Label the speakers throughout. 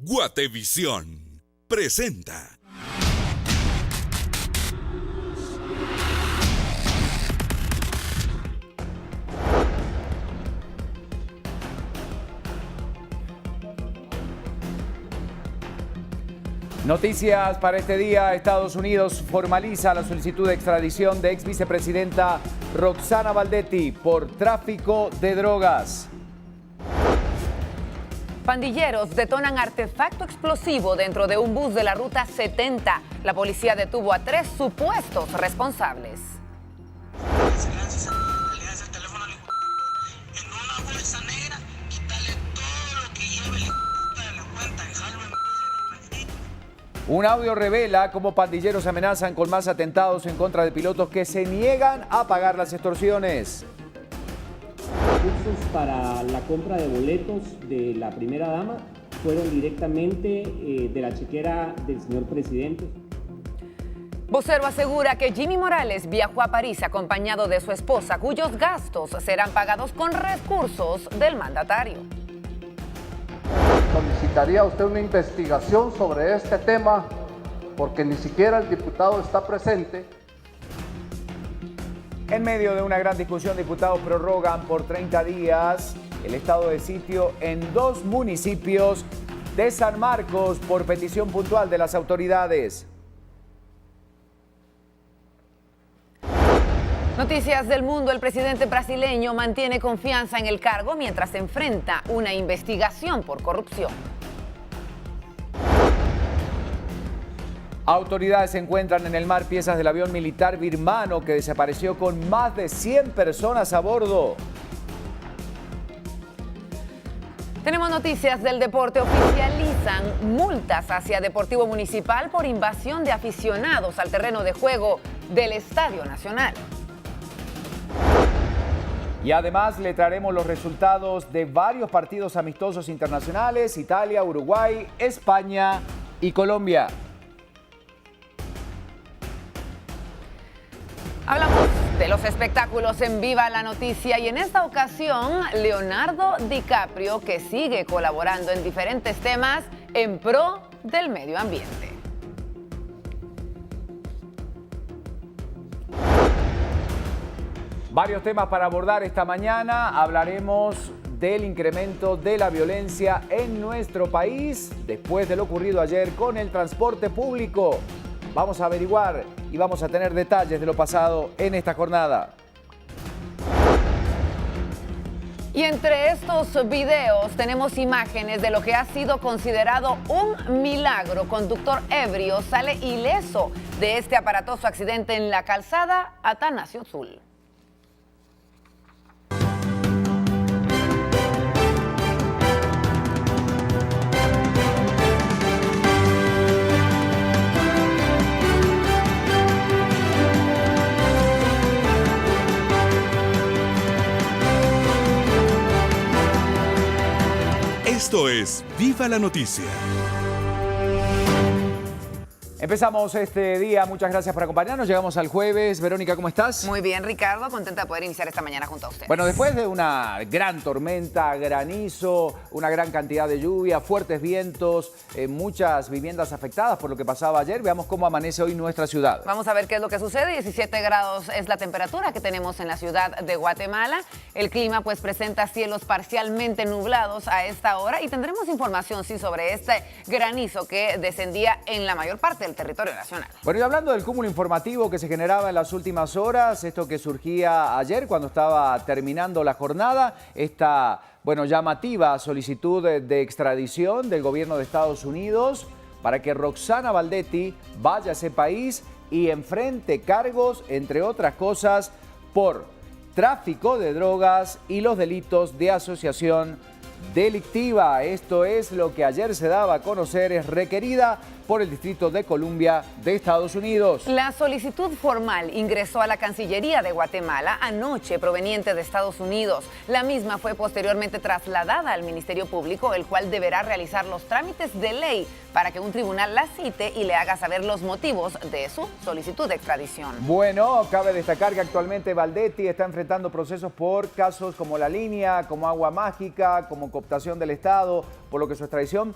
Speaker 1: Guatevisión presenta.
Speaker 2: Noticias para este día. Estados Unidos formaliza la solicitud de extradición de ex vicepresidenta Roxana Baldetti por tráfico de drogas.
Speaker 3: Pandilleros detonan artefacto explosivo dentro de un bus de la Ruta 70. La policía detuvo a 3 supuestos responsables. Un audio revela cómo pandilleros amenazan con más atentados en contra de pilotos que se niegan a pagar las extorsiones.
Speaker 4: Recursos para la compra de boletos de la primera dama fueron directamente de la chequera del señor presidente.
Speaker 3: Vocero asegura que Jimmy Morales viajó a París acompañado de su esposa, cuyos gastos serán pagados con recursos del mandatario.
Speaker 5: Solicitaría a usted una investigación sobre este tema porque ni siquiera el diputado está presente.
Speaker 2: En medio de una gran discusión, diputados prorrogan por 30 días el estado de sitio en 2 municipios de San Marcos por petición puntual de las autoridades.
Speaker 3: Noticias del mundo. El presidente brasileño mantiene confianza en el cargo mientras se enfrenta una investigación por corrupción.
Speaker 2: Autoridades encuentran en el mar piezas del avión militar birmano que desapareció con más de 100 personas a bordo.
Speaker 3: Tenemos noticias del deporte. Oficializan multas hacia Deportivo Municipal por invasión de aficionados al terreno de juego del Estadio Nacional.
Speaker 2: Y además le traeremos los resultados de varios partidos amistosos internacionales: Italia, Uruguay, España y Colombia.
Speaker 3: Hablamos de los espectáculos en Viva la Noticia y en esta ocasión Leonardo DiCaprio, que sigue colaborando en diferentes temas en pro del medio ambiente.
Speaker 2: Varios temas para abordar esta mañana. Hablaremos del incremento de la violencia en nuestro país después de lo ocurrido ayer con el transporte público. Vamos a averiguar y vamos a tener detalles de lo pasado en esta jornada.
Speaker 3: Y entre estos videos tenemos imágenes de lo que ha sido considerado un milagro. Conductor ebrio sale ileso de este aparatoso accidente en la calzada Atanasio Sul.
Speaker 1: Esto es Viva la Noticia.
Speaker 2: Empezamos este día, muchas gracias por acompañarnos. Llegamos al jueves. Verónica, ¿cómo estás?
Speaker 3: Muy bien, Ricardo, contenta de poder iniciar esta mañana junto a ustedes.
Speaker 2: Bueno, después de una gran tormenta, granizo, una gran cantidad de lluvia, fuertes vientos, muchas viviendas afectadas por lo que pasaba ayer, veamos cómo amanece hoy nuestra ciudad.
Speaker 3: Vamos a ver qué es lo que sucede. 17 grados es la temperatura que tenemos en la ciudad de Guatemala. El clima pues presenta cielos parcialmente nublados a esta hora y tendremos información sí sobre este granizo que descendía en la mayor parte del territorio nacional.
Speaker 2: Bueno, y hablando del cúmulo informativo que se generaba en las últimas horas, esto que surgía ayer cuando estaba terminando la jornada, esta, llamativa solicitud de extradición del gobierno de Estados Unidos para que Roxana Baldetti vaya a ese país y enfrente cargos, entre otras cosas, por tráfico de drogas y los delitos de asociación delictiva. Esto es lo que ayer se daba a conocer, es requerida por el Distrito de Columbia de Estados Unidos.
Speaker 3: La solicitud formal ingresó a la Cancillería de Guatemala anoche, proveniente de Estados Unidos. La misma fue posteriormente trasladada al Ministerio Público, el cual deberá realizar los trámites de ley para que un tribunal la cite y le haga saber los motivos de su solicitud de extradición.
Speaker 2: Bueno, cabe destacar que actualmente Baldetti está enfrentando procesos por casos como La Línea, como Agua Mágica, como cooptación del Estado, por lo que su extradición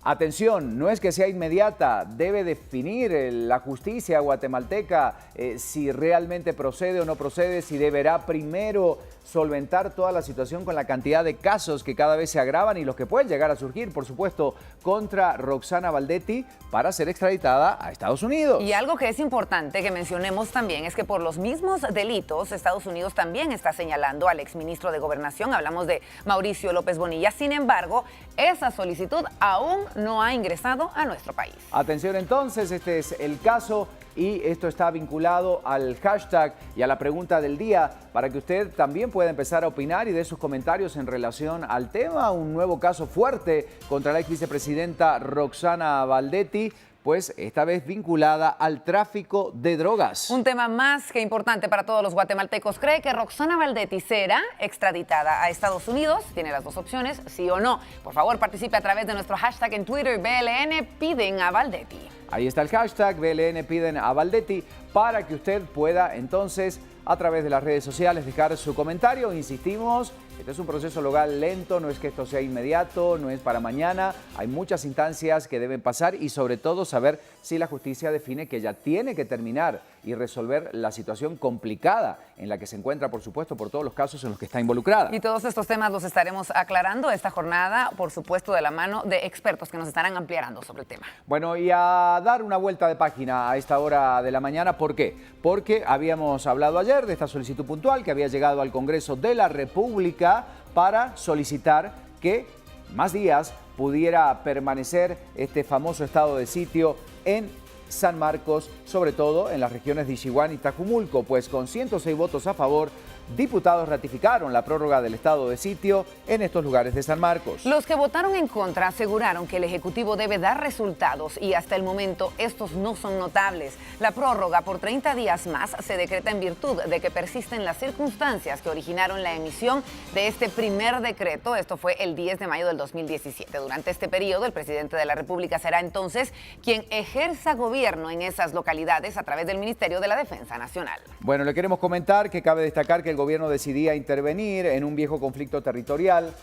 Speaker 2: Atención, no es que sea inmediata, debe definir la justicia guatemalteca si realmente procede o no procede, si deberá primero solventar toda la situación con la cantidad de casos que cada vez se agravan y los que pueden llegar a surgir, por supuesto, contra Roxana Baldetti para ser extraditada a Estados Unidos.
Speaker 3: Y algo que es importante que mencionemos también es que por los mismos delitos, Estados Unidos también está señalando al exministro de Gobernación, hablamos de Mauricio López Bonilla. Sin embargo, esa solicitud aún no ha ingresado a nuestro país.
Speaker 2: Atención entonces, este es el caso y esto está vinculado al hashtag y a la pregunta del día para que usted también pueda empezar a opinar y dé sus comentarios en relación al tema. Un nuevo caso fuerte contra la ex vicepresidenta Roxana Baldetti, pues esta vez vinculada al tráfico de drogas.
Speaker 3: Un tema más que importante para todos los guatemaltecos. ¿Cree que Roxana Baldetti será extraditada a Estados Unidos? Tiene las dos opciones, sí o no. Por favor, participe a través de nuestro hashtag en Twitter, BLN Piden a Baldetti.
Speaker 2: Ahí está el hashtag, BLN Piden a Baldetti, para que usted pueda entonces a través de las redes sociales dejar su comentario. Insistimos, este es un proceso legal lento, no es que esto sea inmediato, no es para mañana. Hay muchas instancias que deben pasar y sobre todo saber si la justicia define que ya tiene que terminar y resolver la situación complicada en la que se encuentra, por supuesto, por todos los casos en los que está involucrada.
Speaker 3: Y todos estos temas los estaremos aclarando esta jornada, por supuesto, de la mano de expertos que nos estarán ampliando sobre el tema.
Speaker 2: Bueno, y a dar una vuelta de página a esta hora de la mañana, ¿por qué? Porque habíamos hablado ayer de esta solicitud puntual que había llegado al Congreso de la República para solicitar que más días pudiera permanecer este famoso estado de sitio en San Marcos, sobre todo en las regiones de Ixihuán y Tajumulco, pues con 106 votos a favor, diputados ratificaron la prórroga del estado de sitio en estos lugares de San Marcos.
Speaker 3: Los que votaron en contra aseguraron que el Ejecutivo debe dar resultados y hasta el momento estos no son notables. La prórroga por 30 días más se decreta en virtud de que persisten las circunstancias que originaron la emisión de este primer decreto. Esto fue el 10 de mayo del 2017. Durante este periodo, el presidente de la República será entonces quien ejerza gobierno en esas localidades a través del Ministerio de la Defensa Nacional.
Speaker 2: Bueno, le queremos comentar que cabe destacar que el gobierno decidía intervenir en un viejo conflicto territorial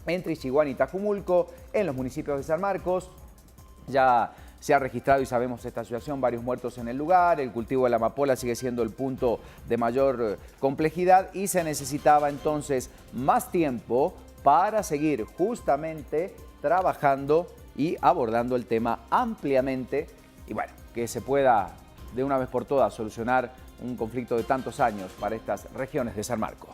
Speaker 2: entre Ixihuán y Tajumulco en los municipios de San Marcos. Ya se ha registrado y sabemos esta situación, varios muertos en el lugar, el cultivo de la amapola sigue siendo el punto de mayor complejidad y se necesitaba entonces más tiempo para seguir justamente trabajando y abordando el tema ampliamente y bueno, que se pueda de una vez por todas solucionar un conflicto de tantos años para estas regiones de San Marcos.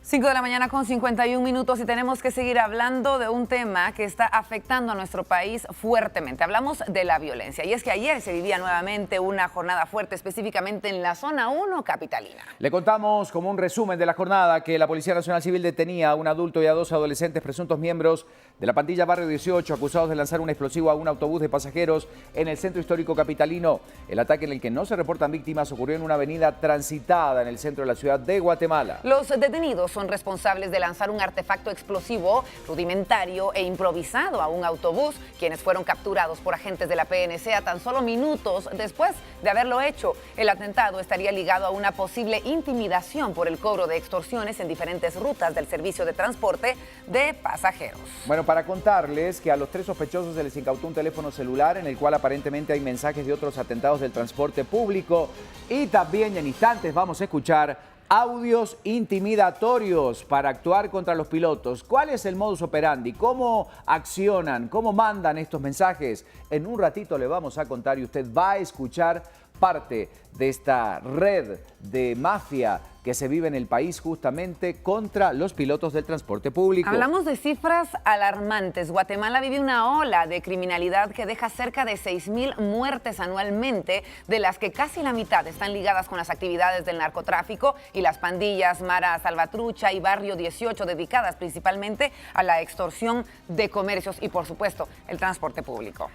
Speaker 3: 5 de la mañana con 51 minutos y tenemos que seguir hablando de un tema que está afectando a nuestro país fuertemente. Hablamos de la violencia y es que ayer se vivía nuevamente una jornada fuerte, específicamente en la zona 1 capitalina.
Speaker 2: Le contamos como un resumen de la jornada que la Policía Nacional Civil detenía a un adulto y a dos adolescentes presuntos miembros de la pandilla Barrio 18 acusados de lanzar un explosivo a un autobús de pasajeros en el centro histórico capitalino. El ataque, en el que no se reportan víctimas, ocurrió en una avenida transitada en el centro de la ciudad de Guatemala.
Speaker 3: Los detenidos son responsables de lanzar un artefacto explosivo rudimentario e improvisado a un autobús, quienes fueron capturados por agentes de la PNC a tan solo minutos después de haberlo hecho. El atentado estaría ligado a una posible intimidación por el cobro de extorsiones en diferentes rutas del servicio de transporte de pasajeros.
Speaker 2: Bueno, para contarles que a los tres sospechosos se les incautó un teléfono celular en el cual aparentemente hay mensajes de otros atentados del transporte público y también en instantes vamos a escuchar audios intimidatorios para actuar contra los pilotos. ¿Cuál es el modus operandi? ¿Cómo accionan? ¿Cómo mandan estos mensajes? En un ratito le vamos a contar y usted va a escuchar parte de esta red de mafia que se vive en el país justamente contra los pilotos del transporte público.
Speaker 3: Hablamos de cifras alarmantes. Guatemala vive una ola de criminalidad que deja cerca de 6,000 muertes anualmente, de las que casi la mitad están ligadas con las actividades del narcotráfico y las pandillas Mara Salvatrucha y Barrio 18, dedicadas principalmente a la extorsión de comercios y, por supuesto, el transporte público.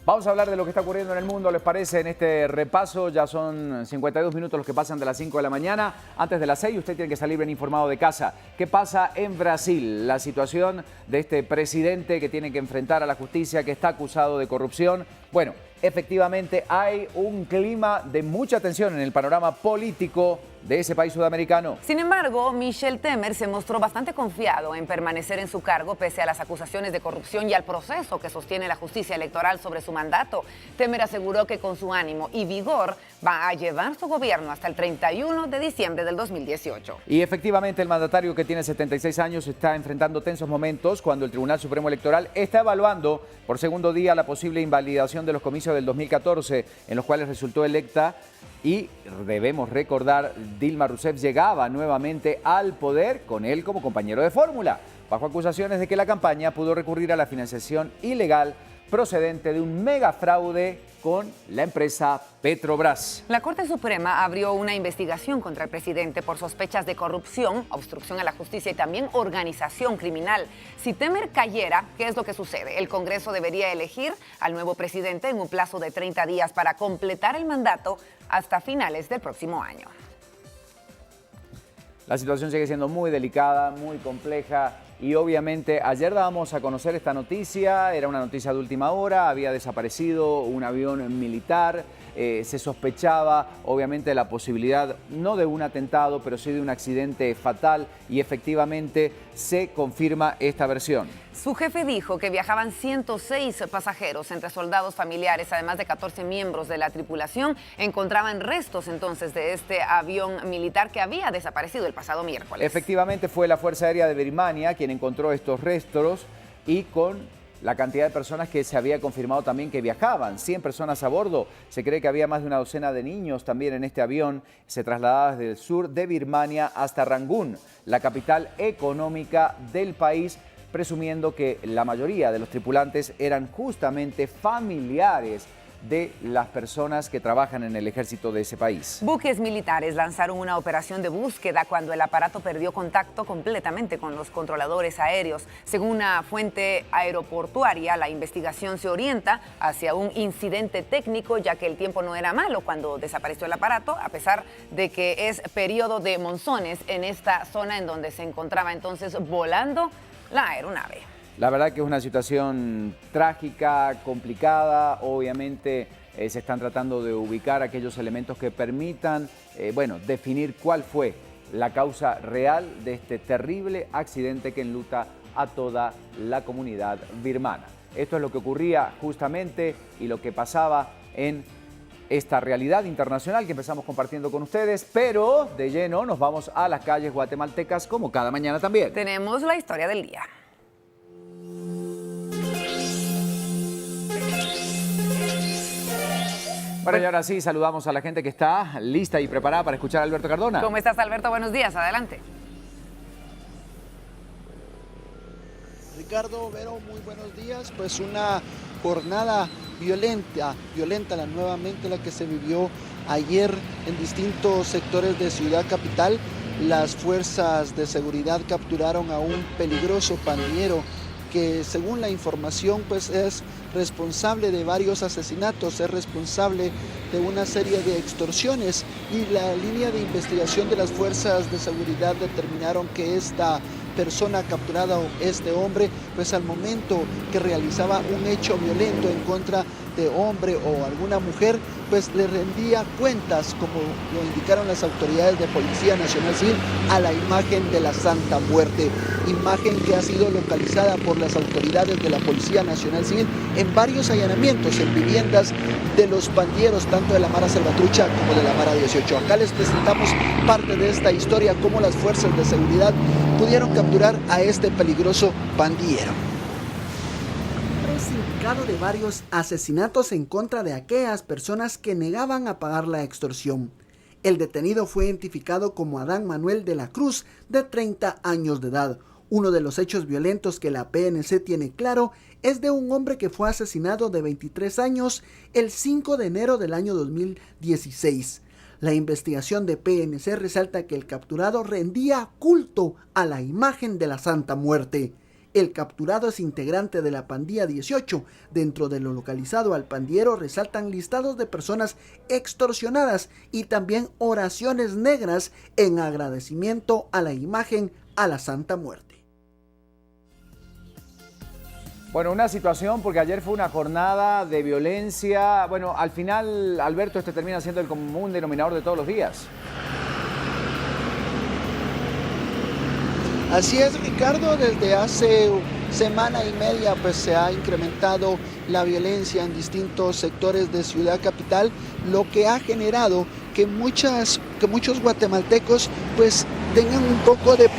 Speaker 2: Vamos a hablar de lo que está ocurriendo en el mundo, ¿les parece? En este repaso ya son 52 minutos los que pasan de las 5 de la mañana. Antes de las 6 usted tiene que salir bien informado de casa. ¿Qué pasa en Brasil? La situación de este presidente que tiene que enfrentar a la justicia, que está acusado de corrupción. Bueno, efectivamente hay un clima de mucha tensión en el panorama político de ese país sudamericano.
Speaker 3: Sin embargo, Michel Temer se mostró bastante confiado en permanecer en su cargo pese a las acusaciones de corrupción y al proceso que sostiene la justicia electoral sobre su mandato. Temer aseguró que con su ánimo y vigor va a llevar su gobierno hasta el 31 de diciembre del 2018.
Speaker 2: Y efectivamente el mandatario, que tiene 76 años, está enfrentando tensos momentos cuando el Tribunal Supremo Electoral está evaluando por segundo día la posible invalidación de los comicios del 2014, en los cuales resultó electa. Y debemos recordar, Dilma Rousseff llegaba nuevamente al poder con él como compañero de fórmula, bajo acusaciones de que la campaña pudo recurrir a la financiación ilegal procedente de un megafraude con la empresa Petrobras.
Speaker 3: La Corte Suprema abrió una investigación contra el presidente por sospechas de corrupción, obstrucción a la justicia y también organización criminal. Si Temer cayera, ¿qué es lo que sucede? El Congreso debería elegir al nuevo presidente en un plazo de 30 días para completar el mandato hasta finales del próximo año.
Speaker 2: La situación sigue siendo muy delicada, muy compleja. Y obviamente ayer dábamos a conocer esta noticia, era una noticia de última hora, había desaparecido un avión militar, se sospechaba obviamente de la posibilidad no de un atentado, pero sí de un accidente fatal, y efectivamente se confirma esta versión.
Speaker 3: Su jefe dijo que viajaban 106 pasajeros entre soldados, familiares, además de 14 miembros de la tripulación. Encontraban restos entonces de este avión militar que había desaparecido el pasado miércoles.
Speaker 2: Efectivamente fue la Fuerza Aérea de Birmania quien encontró estos restos, y con la cantidad de personas que se había confirmado también que viajaban, 100 personas a bordo. Se cree que había más de una docena de niños también en este avión. Se trasladaba desde el sur de Birmania hasta Rangún, la capital económica del país, presumiendo que la mayoría de los tripulantes eran justamente familiares de las personas que trabajan en el ejército de ese país.
Speaker 3: Buques militares lanzaron una operación de búsqueda cuando el aparato perdió contacto completamente con los controladores aéreos. Según una fuente aeroportuaria, la investigación se orienta hacia un incidente técnico, ya que el tiempo no era malo cuando desapareció el aparato, a pesar de que es periodo de monzones en esta zona en donde se encontraba entonces volando la aeronave.
Speaker 2: La verdad que es una situación trágica, complicada. Obviamente se están tratando de ubicar aquellos elementos que permitan, definir cuál fue la causa real de este terrible accidente que enluta a toda la comunidad birmana. Esto es lo que ocurría justamente y lo que pasaba en esta realidad internacional que empezamos compartiendo con ustedes, pero de lleno nos vamos a las calles guatemaltecas como cada mañana también.
Speaker 3: Tenemos la historia del día.
Speaker 2: Bueno, y ahora sí, saludamos a la gente que está lista y preparada para escuchar a Alberto Cardona.
Speaker 3: ¿Cómo estás, Alberto? Buenos días, adelante.
Speaker 6: Ricardo, Vero, muy buenos días. Pues una jornada violenta nuevamente la que se vivió ayer en distintos sectores de Ciudad Capital. Las fuerzas de seguridad capturaron a un peligroso pandillero que, según la información, pues es responsable de varios asesinatos, es responsable de una serie de extorsiones, y la línea de investigación de las fuerzas de seguridad determinaron que esta persona capturada, o este hombre, pues al momento que realizaba un hecho violento en contra de hombre o alguna mujer, pues le rendía cuentas, como lo indicaron las autoridades de Policía Nacional Civil, a la imagen de la Santa Muerte, imagen que ha sido localizada por las autoridades de la Policía Nacional Civil en varios allanamientos en viviendas de los pandilleros, tanto de la Mara Salvatrucha como de la Mara 18. Acá les presentamos parte de esta historia, cómo las fuerzas de seguridad pudieron capturar a este peligroso pandillero.
Speaker 7: Indicado de varios asesinatos en contra de aquellas personas que negaban a pagar la extorsión. El detenido fue identificado como Adán Manuel de la Cruz, de 30 años de edad. Uno de los hechos violentos que la PNC tiene claro es de un hombre que fue asesinado de 23 años el 5 de enero del año 2016. La investigación de PNC resalta que el capturado rendía culto a la imagen de la Santa Muerte. El capturado es integrante de la pandilla 18. Dentro de lo localizado al pandillero resaltan listados de personas extorsionadas y también oraciones negras en agradecimiento a la imagen a la Santa Muerte.
Speaker 2: Bueno, una situación porque ayer fue una jornada de violencia. Bueno, al final, Alberto, este termina siendo el común denominador de todos los días.
Speaker 6: Así es, Ricardo, desde hace semana y media pues se ha incrementado la violencia en distintos sectores de Ciudad Capital, lo que ha generado que muchos guatemaltecos pues tengan un poco de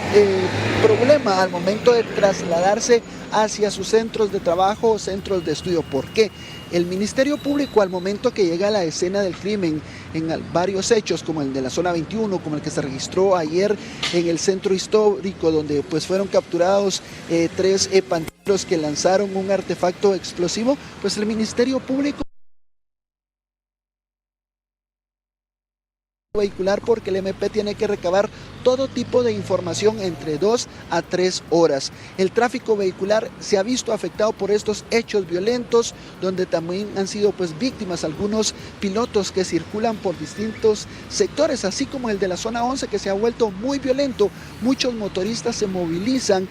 Speaker 6: problema al momento de trasladarse hacia sus centros de trabajo o centros de estudio. ¿Por qué? El Ministerio Público, al momento que llega a la escena del crimen en varios hechos, como el de la zona 21, como el que se registró ayer en el centro histórico, donde pues fueron capturados 3 pandilleros que lanzaron un artefacto explosivo, pues el Ministerio Público vehicular, porque el MP tiene que recabar todo tipo de información entre 2 a 3 horas. El tráfico vehicular se ha visto afectado por estos hechos violentos, donde también han sido pues víctimas algunos pilotos que circulan por distintos sectores, así como el de la zona 11, que se ha vuelto muy violento. Muchos motoristas se movilizan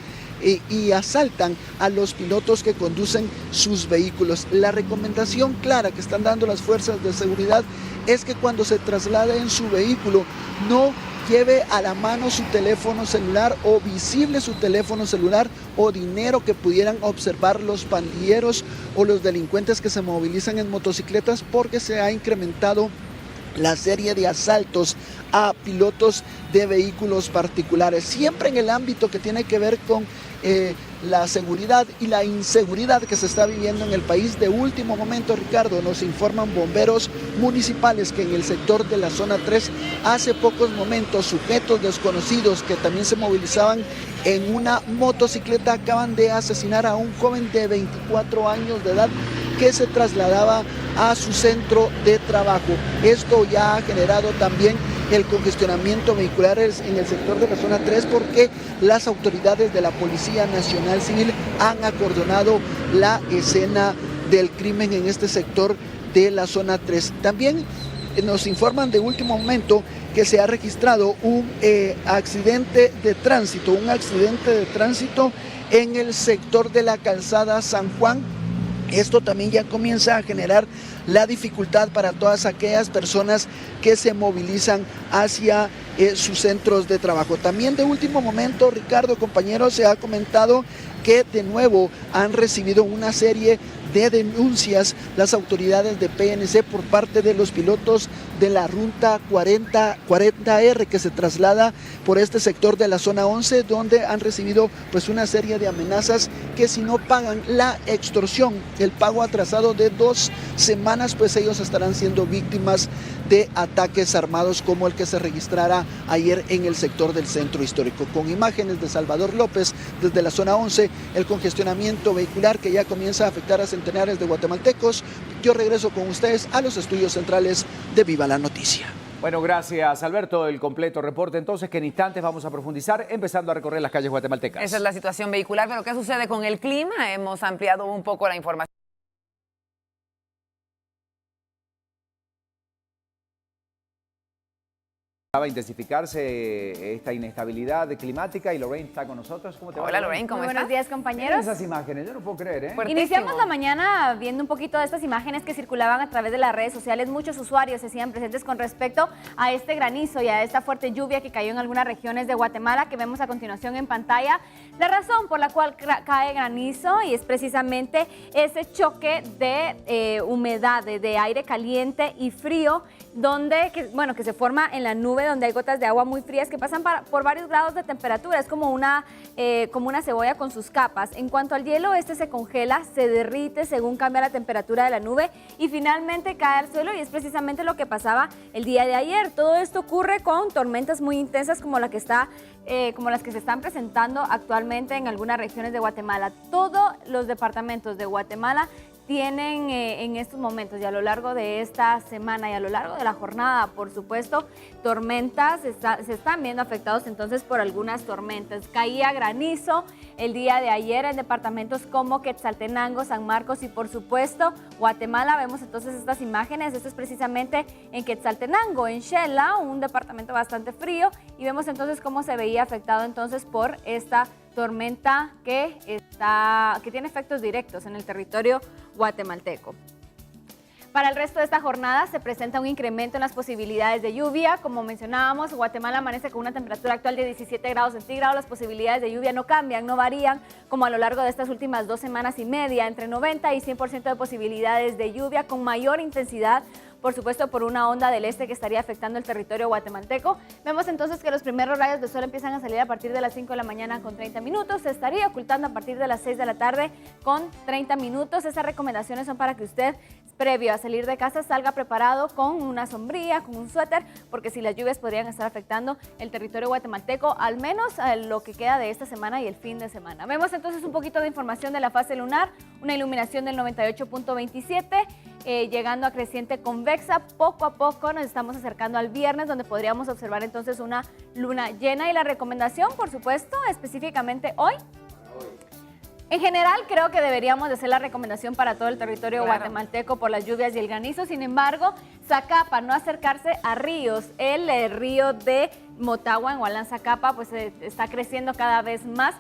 Speaker 6: y asaltan a los pilotos que conducen sus vehículos. La recomendación clara que están dando las fuerzas de seguridad es que cuando se traslade en su vehículo no lleve a la mano su teléfono celular o visible su teléfono celular o dinero que pudieran observar los pandilleros o los delincuentes que se movilizan en motocicletas, porque se ha incrementado la serie de asaltos a pilotos de vehículos particulares, siempre en el ámbito que tiene que ver con la seguridad y la inseguridad que se está viviendo en el país. De último momento, Ricardo, nos informan bomberos municipales que en el sector de la zona 3, hace pocos momentos, sujetos desconocidos que también se movilizaban en una motocicleta acaban de asesinar a un joven de 24 años de edad que se trasladaba a su centro de trabajo. Esto ya ha generado también el congestionamiento vehicular en el sector de la zona 3, porque las autoridades de la Policía Nacional Civil han acordonado la escena del crimen en este sector de la zona 3. También nos informan de último momento que se ha registrado un accidente de tránsito, en el sector de la calzada San Juan. Esto también ya comienza a generar la dificultad para todas aquellas personas que se movilizan hacia sus centros de trabajo. También de último momento, Ricardo, compañeros, se ha comentado que de nuevo han recibido una serie de denuncias las autoridades de PNC por parte de los pilotos de la ruta 40R que se traslada por este sector de la zona 11, donde han recibido pues una serie de amenazas que si no pagan la extorsión, el pago atrasado de 2 semanas, pues ellos estarán siendo víctimas de ataques armados como el que se registrara ayer en el sector del centro histórico. Con imágenes de Salvador López desde la zona 11, el congestionamiento vehicular que ya comienza a afectar a centenares de guatemaltecos. Yo regreso con ustedes a los estudios centrales de Viva la Noticia.
Speaker 2: Bueno, gracias, Alberto. El completo reporte entonces, que en instantes vamos a profundizar, empezando a recorrer las calles guatemaltecas.
Speaker 3: Esa es la situación vehicular, pero ¿qué sucede con el clima? Hemos ampliado un poco la información.
Speaker 2: Va a intensificarse esta inestabilidad climática y Lorraine está con nosotros. ¿Cómo te va?
Speaker 3: Hola, Lorraine, ¿cómo estás?
Speaker 8: Buenos días, compañeros.
Speaker 2: Esas imágenes, yo no puedo creer, ¿eh?
Speaker 8: Iniciamos la mañana viendo un poquito de estas imágenes que circulaban a través de las redes sociales. Muchos usuarios se hacían presentes con respecto a este granizo y a esta fuerte lluvia que cayó en algunas regiones de Guatemala, que vemos a continuación en pantalla. La razón por la cual cae granizo y es precisamente ese choque de humedad, de aire caliente y frío, que se forma en la nube, donde hay gotas de agua muy frías que pasan por varios grados de temperatura. Es como una cebolla con sus capas. En cuanto al hielo, este se congela, se derrite según cambia la temperatura de la nube y finalmente cae al suelo, y es precisamente lo que pasaba el día de ayer. Todo esto ocurre con tormentas muy intensas como las que se están presentando actualmente en algunas regiones de Guatemala. Todos los departamentos de Guatemala tienen en estos momentos y a lo largo de esta semana y a lo largo de la jornada, por supuesto, tormentas, se están viendo afectados entonces por algunas tormentas. Caía granizo el día de ayer en departamentos como Quetzaltenango, San Marcos y por supuesto Guatemala. Vemos entonces estas imágenes. Esto es precisamente en Quetzaltenango, en Xela, un departamento bastante frío, y vemos entonces cómo se veía afectado entonces por esta tormenta que tiene efectos directos en el territorio guatemalteco. Para el resto de esta jornada se presenta un incremento en las posibilidades de lluvia. Como mencionábamos, Guatemala amanece con una temperatura actual de 17 grados centígrados. Las posibilidades de lluvia no cambian, no varían como a lo largo de estas últimas 2 semanas y media, entre 90 y 100% de posibilidades de lluvia con mayor intensidad, por supuesto por una onda del este que estaría afectando el territorio guatemalteco. Vemos entonces que los primeros rayos de sol empiezan a salir a partir de las 5 de la mañana con 30 minutos, se estaría ocultando a partir de las 6 de la tarde con 30 minutos. Esas recomendaciones son para que usted, previo a salir de casa, salga preparado con una sombrilla, con un suéter, porque si las lluvias podrían estar afectando el territorio guatemalteco, al menos lo que queda de esta semana y el fin de semana. Vemos entonces un poquito de información de la fase lunar, una iluminación del 98.27, llegando a creciente convexa. Poco a poco nos estamos acercando al viernes, donde podríamos observar entonces una luna llena, y la recomendación, por supuesto, específicamente hoy. En general, creo que deberíamos de hacer la recomendación para todo el territorio guatemalteco por las lluvias y el granizo. Sin embargo, Zacapa, no acercarse a ríos. El río de Motagua, en Hualán Zacapa, pues está creciendo cada vez más.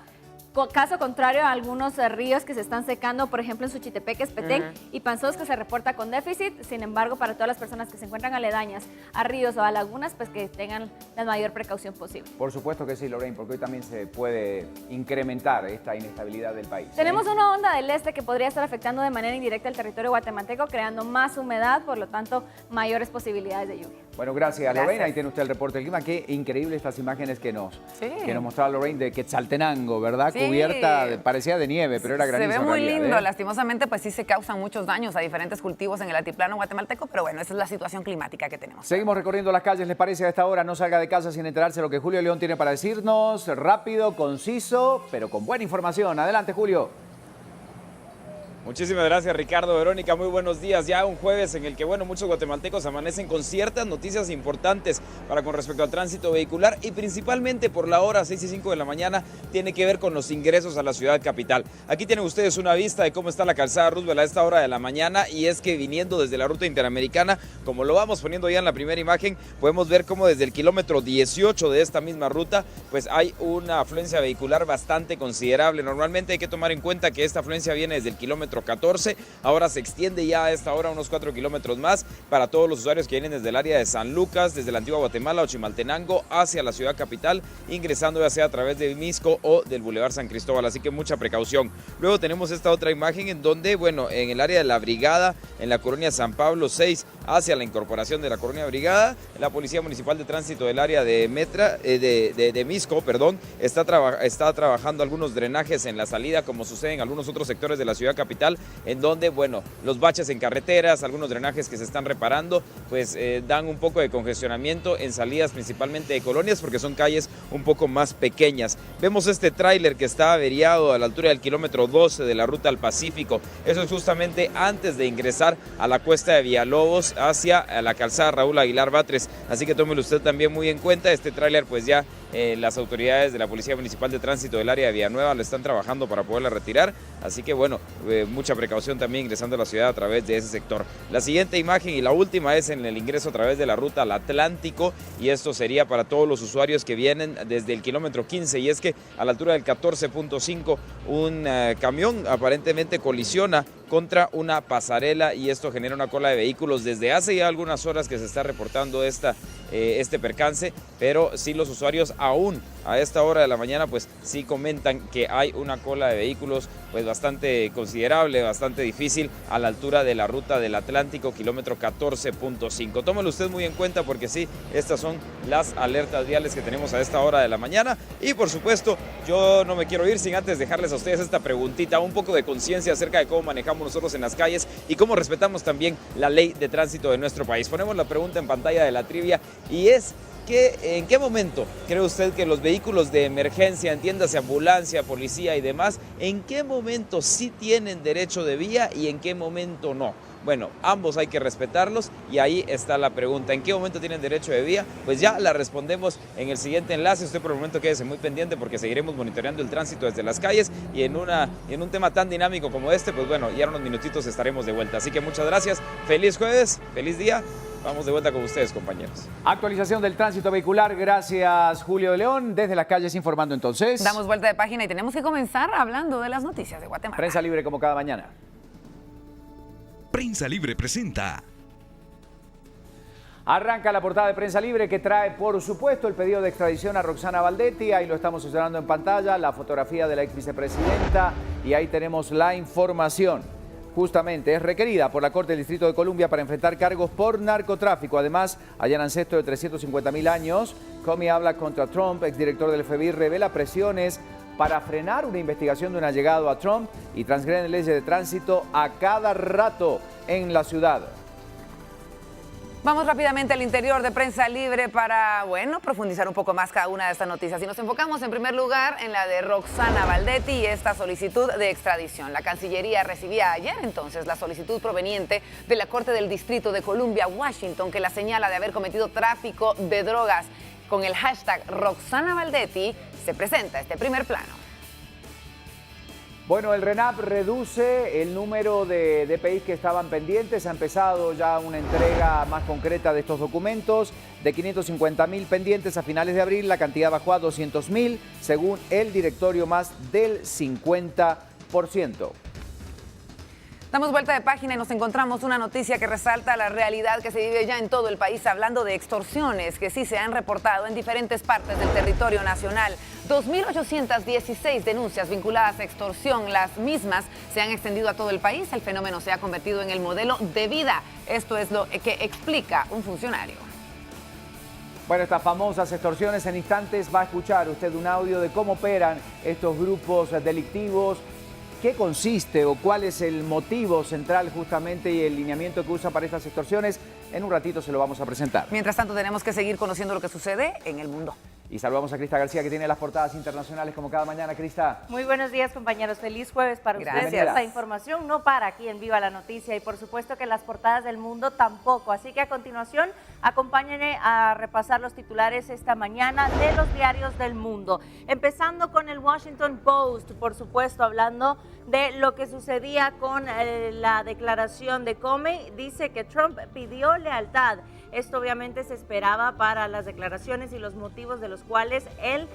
Speaker 8: Caso contrario a algunos ríos que se están secando, por ejemplo en Suchitepeques, Petén y Panzós, que se reporta con déficit. Sin embargo, para todas las personas que se encuentran aledañas a ríos o a lagunas, pues que tengan la mayor precaución posible.
Speaker 2: Por supuesto que sí, Lorraine, porque hoy también se puede incrementar esta inestabilidad del país.
Speaker 8: Tenemos una onda del este que podría estar afectando de manera indirecta el territorio guatemalteco, creando más humedad, por lo tanto, mayores posibilidades de lluvia.
Speaker 2: Bueno, gracias, Lorraine. Ahí tiene usted el reporte del clima. Qué increíble estas imágenes que nos mostraba Lorraine de Quetzaltenango, ¿verdad?
Speaker 3: Sí.
Speaker 2: Cubierta, parecía de nieve, pero era granizo.
Speaker 3: Se ve muy lindo.
Speaker 2: ¿eh?
Speaker 3: Lastimosamente, pues sí se causan muchos daños a diferentes cultivos en el altiplano guatemalteco, pero bueno, esa es la situación climática que tenemos.
Speaker 2: Seguimos recorriendo las calles, ¿les parece? A esta hora no salga de casa sin enterarse de lo que Julio León tiene para decirnos. Rápido, conciso, pero con buena información. Adelante, Julio.
Speaker 9: Muchísimas gracias, Ricardo. Verónica, muy buenos días. Ya un jueves en el que, bueno, muchos guatemaltecos amanecen con ciertas noticias importantes con respecto al tránsito vehicular, y principalmente por la hora 6 y 5 de la mañana tiene que ver con los ingresos a la ciudad capital. Aquí tienen ustedes una vista de cómo está la calzada Roosevelt a esta hora de la mañana, y es que viniendo desde la ruta interamericana, como lo vamos poniendo ya en la primera imagen, podemos ver cómo desde el kilómetro 18 de esta misma ruta, pues hay una afluencia vehicular bastante considerable. Normalmente hay que tomar en cuenta que esta afluencia viene desde el kilómetro 14, ahora se extiende ya a esta hora unos 4 kilómetros más para todos los usuarios que vienen desde el área de San Lucas, desde la antigua Guatemala o Chimaltenango hacia la ciudad capital, ingresando ya sea a través de Misco o del Boulevard San Cristóbal, así que mucha precaución. Luego tenemos esta otra imagen en donde, bueno, en el área de la Brigada, en la colonia San Pablo 6, hacia la incorporación de la colonia Brigada, la Policía Municipal de Tránsito del área de Misco, está trabajando algunos drenajes en la salida, como sucede en algunos otros sectores de la ciudad capital, en donde, bueno, los baches en carreteras, algunos drenajes que se están reparando, pues dan un poco de congestionamiento en salidas principalmente de colonias, porque son calles un poco más pequeñas. Vemos este tráiler que está averiado a la altura del kilómetro 12 de la ruta al Pacífico. Eso es justamente antes de ingresar a la cuesta de Villalobos hacia la calzada Raúl Aguilar Batres, así que tómelo usted también muy en cuenta. Este tráiler, pues ya las autoridades de la Policía Municipal de Tránsito del área de Villanueva lo están trabajando para poderla retirar, así que bueno, mucha precaución también ingresando a la ciudad a través de ese sector. La siguiente imagen y la última es en el ingreso a través de la ruta al Atlántico, y esto sería para todos los usuarios que vienen desde el kilómetro 15, y es que a la altura del 14.5 un camión aparentemente colisiona contra una pasarela, y esto genera una cola de vehículos. Desde hace ya algunas horas que se está reportando este percance, pero sí los usuarios aún a esta hora de la mañana pues sí comentan que hay una cola de vehículos pues bastante considerable, bastante difícil a la altura de la ruta del Atlántico, kilómetro 14.5. Tómalo usted muy en cuenta, porque sí, estas son las alertas viales que tenemos a esta hora de la mañana. Y por supuesto, yo no me quiero ir sin antes dejarles a ustedes esta preguntita, un poco de conciencia acerca de cómo manejamos nosotros en las calles y cómo respetamos también la ley de tránsito de nuestro país. Ponemos la pregunta en pantalla de la trivia, y es: ¿en qué momento cree usted que los vehículos de emergencia, entiéndase ambulancia, policía y demás, en qué momento sí tienen derecho de vía y en qué momento no? Bueno, ambos hay que respetarlos, y ahí está la pregunta. ¿En qué momento tienen derecho de vía? Pues ya la respondemos en el siguiente enlace. Usted por el momento quédese muy pendiente, porque seguiremos monitoreando el tránsito desde las calles, y en un tema tan dinámico como este, pues bueno, ya en unos minutitos estaremos de vuelta. Así que muchas gracias, feliz jueves, feliz día Vamos de vuelta con ustedes, compañeros.
Speaker 2: Actualización del tránsito vehicular, gracias Julio de León. Desde las calles informando entonces.
Speaker 3: Damos vuelta de página y tenemos que comenzar hablando de las noticias de Guatemala.
Speaker 2: Prensa Libre como cada mañana.
Speaker 1: Prensa Libre presenta.
Speaker 2: Arranca la portada de Prensa Libre que trae, por supuesto, el pedido de extradición a Roxana Valdetti. Ahí lo estamos observando en pantalla, la fotografía de la ex vicepresidenta y ahí tenemos la información. Justamente es requerida por la Corte del Distrito de Columbia para enfrentar cargos por narcotráfico. Además, allanan cesto de 350.000 años. Comey habla contra Trump, exdirector del FBI, revela presiones para frenar una investigación de un allegado a Trump y transgreden leyes de tránsito a cada rato en la ciudad.
Speaker 3: Vamos rápidamente al interior de Prensa Libre para, profundizar un poco más cada una de estas noticias. Y nos enfocamos en primer lugar en la de Roxana Valdetti y esta solicitud de extradición. La Cancillería recibía ayer entonces la solicitud proveniente de la Corte del Distrito de Columbia, Washington, que la señala de haber cometido tráfico de drogas. Con el hashtag Roxana Valdetti se presenta este primer plano.
Speaker 2: Bueno, el RENAP reduce el número de DPI que estaban pendientes. Ha empezado ya una entrega más concreta de estos documentos. De 550.000 pendientes a finales de abril, la cantidad bajó a 200.000, según el directorio, más del 50%.
Speaker 3: Damos vuelta de página y nos encontramos una noticia que resalta la realidad que se vive ya en todo el país, hablando de extorsiones que sí se han reportado en diferentes partes del territorio nacional. 2.816 denuncias vinculadas a extorsión, las mismas se han extendido a todo el país. El fenómeno se ha convertido en el modelo de vida. Esto es lo que explica un funcionario.
Speaker 2: Bueno, estas famosas extorsiones, en instantes va a escuchar usted un audio de cómo operan estos grupos delictivos. ¿Qué consiste o cuál es el motivo central justamente y el lineamiento que usa para estas extorsiones? En un ratito se lo vamos a presentar.
Speaker 3: Mientras tanto, tenemos que seguir conociendo lo que sucede en el mundo.
Speaker 2: Y saludamos a Crista García, que tiene las portadas internacionales como cada mañana. Crista.
Speaker 10: Muy buenos días, compañeros. Feliz jueves para ustedes.
Speaker 3: Gracias.
Speaker 10: Esta información no para aquí en Viva la Noticia y por supuesto que las portadas del mundo tampoco. Así que a continuación, acompáñenme a repasar los titulares esta mañana de los diarios del mundo. Empezando con el Washington Post, por supuesto, hablando de lo que sucedía con la declaración de Comey. Dice que Trump pidió lealtad. Esto obviamente se esperaba para las declaraciones y los motivos de los cuales él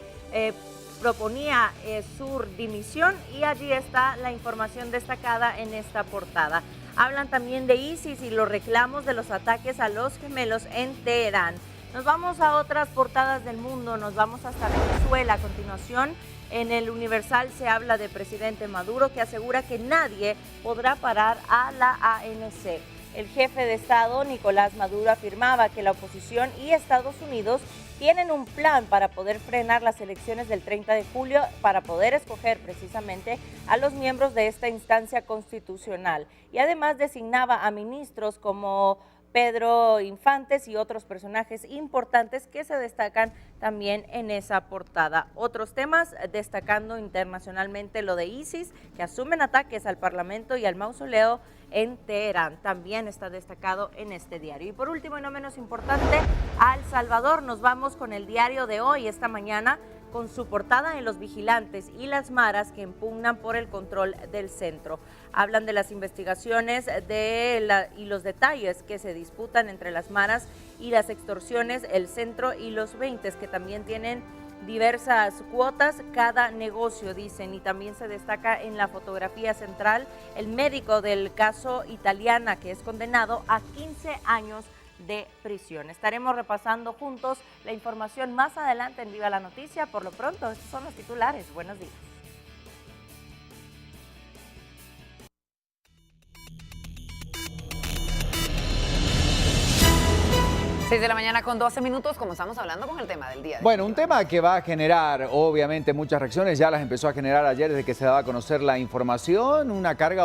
Speaker 10: proponía su dimisión, y allí está la información destacada en esta portada. Hablan también de ISIS y los reclamos de los ataques a los gemelos en Teherán. Nos vamos a otras portadas del mundo, nos vamos hasta Venezuela. A continuación, en el Universal se habla del presidente Maduro, que asegura que nadie podrá parar a la ANC. El jefe de Estado, Nicolás Maduro, afirmaba que la oposición y Estados Unidos tienen un plan para poder frenar las elecciones del 30 de julio, para poder escoger precisamente a los miembros de esta instancia constitucional. Y además designaba a ministros como Pedro Infantes y otros personajes importantes que se destacan también en esa portada. Otros temas, destacando internacionalmente lo de ISIS, que asumen ataques al Parlamento y al mausoleo en Teherán. También está destacado en este diario. Y por último, y no menos importante, a El Salvador. Nos vamos con el diario de hoy, esta mañana, con su portada en los vigilantes y las maras que impugnan por el control del centro. Hablan de las investigaciones y los detalles que se disputan entre las maras y las extorsiones, el centro y los 20, que también tienen diversas cuotas cada negocio, dicen. Y también se destaca en la fotografía central el médico del caso Italiana, que es condenado a 15 años de prisión. Estaremos repasando juntos la información más adelante en Viva la Noticia. Por lo pronto, estos son los titulares. Buenos días.
Speaker 3: 6 de la mañana con 12 minutos, como estamos hablando con el tema del día.
Speaker 2: Bueno, un tema que va a generar obviamente muchas reacciones, ya las empezó a generar ayer desde que se daba a conocer la información,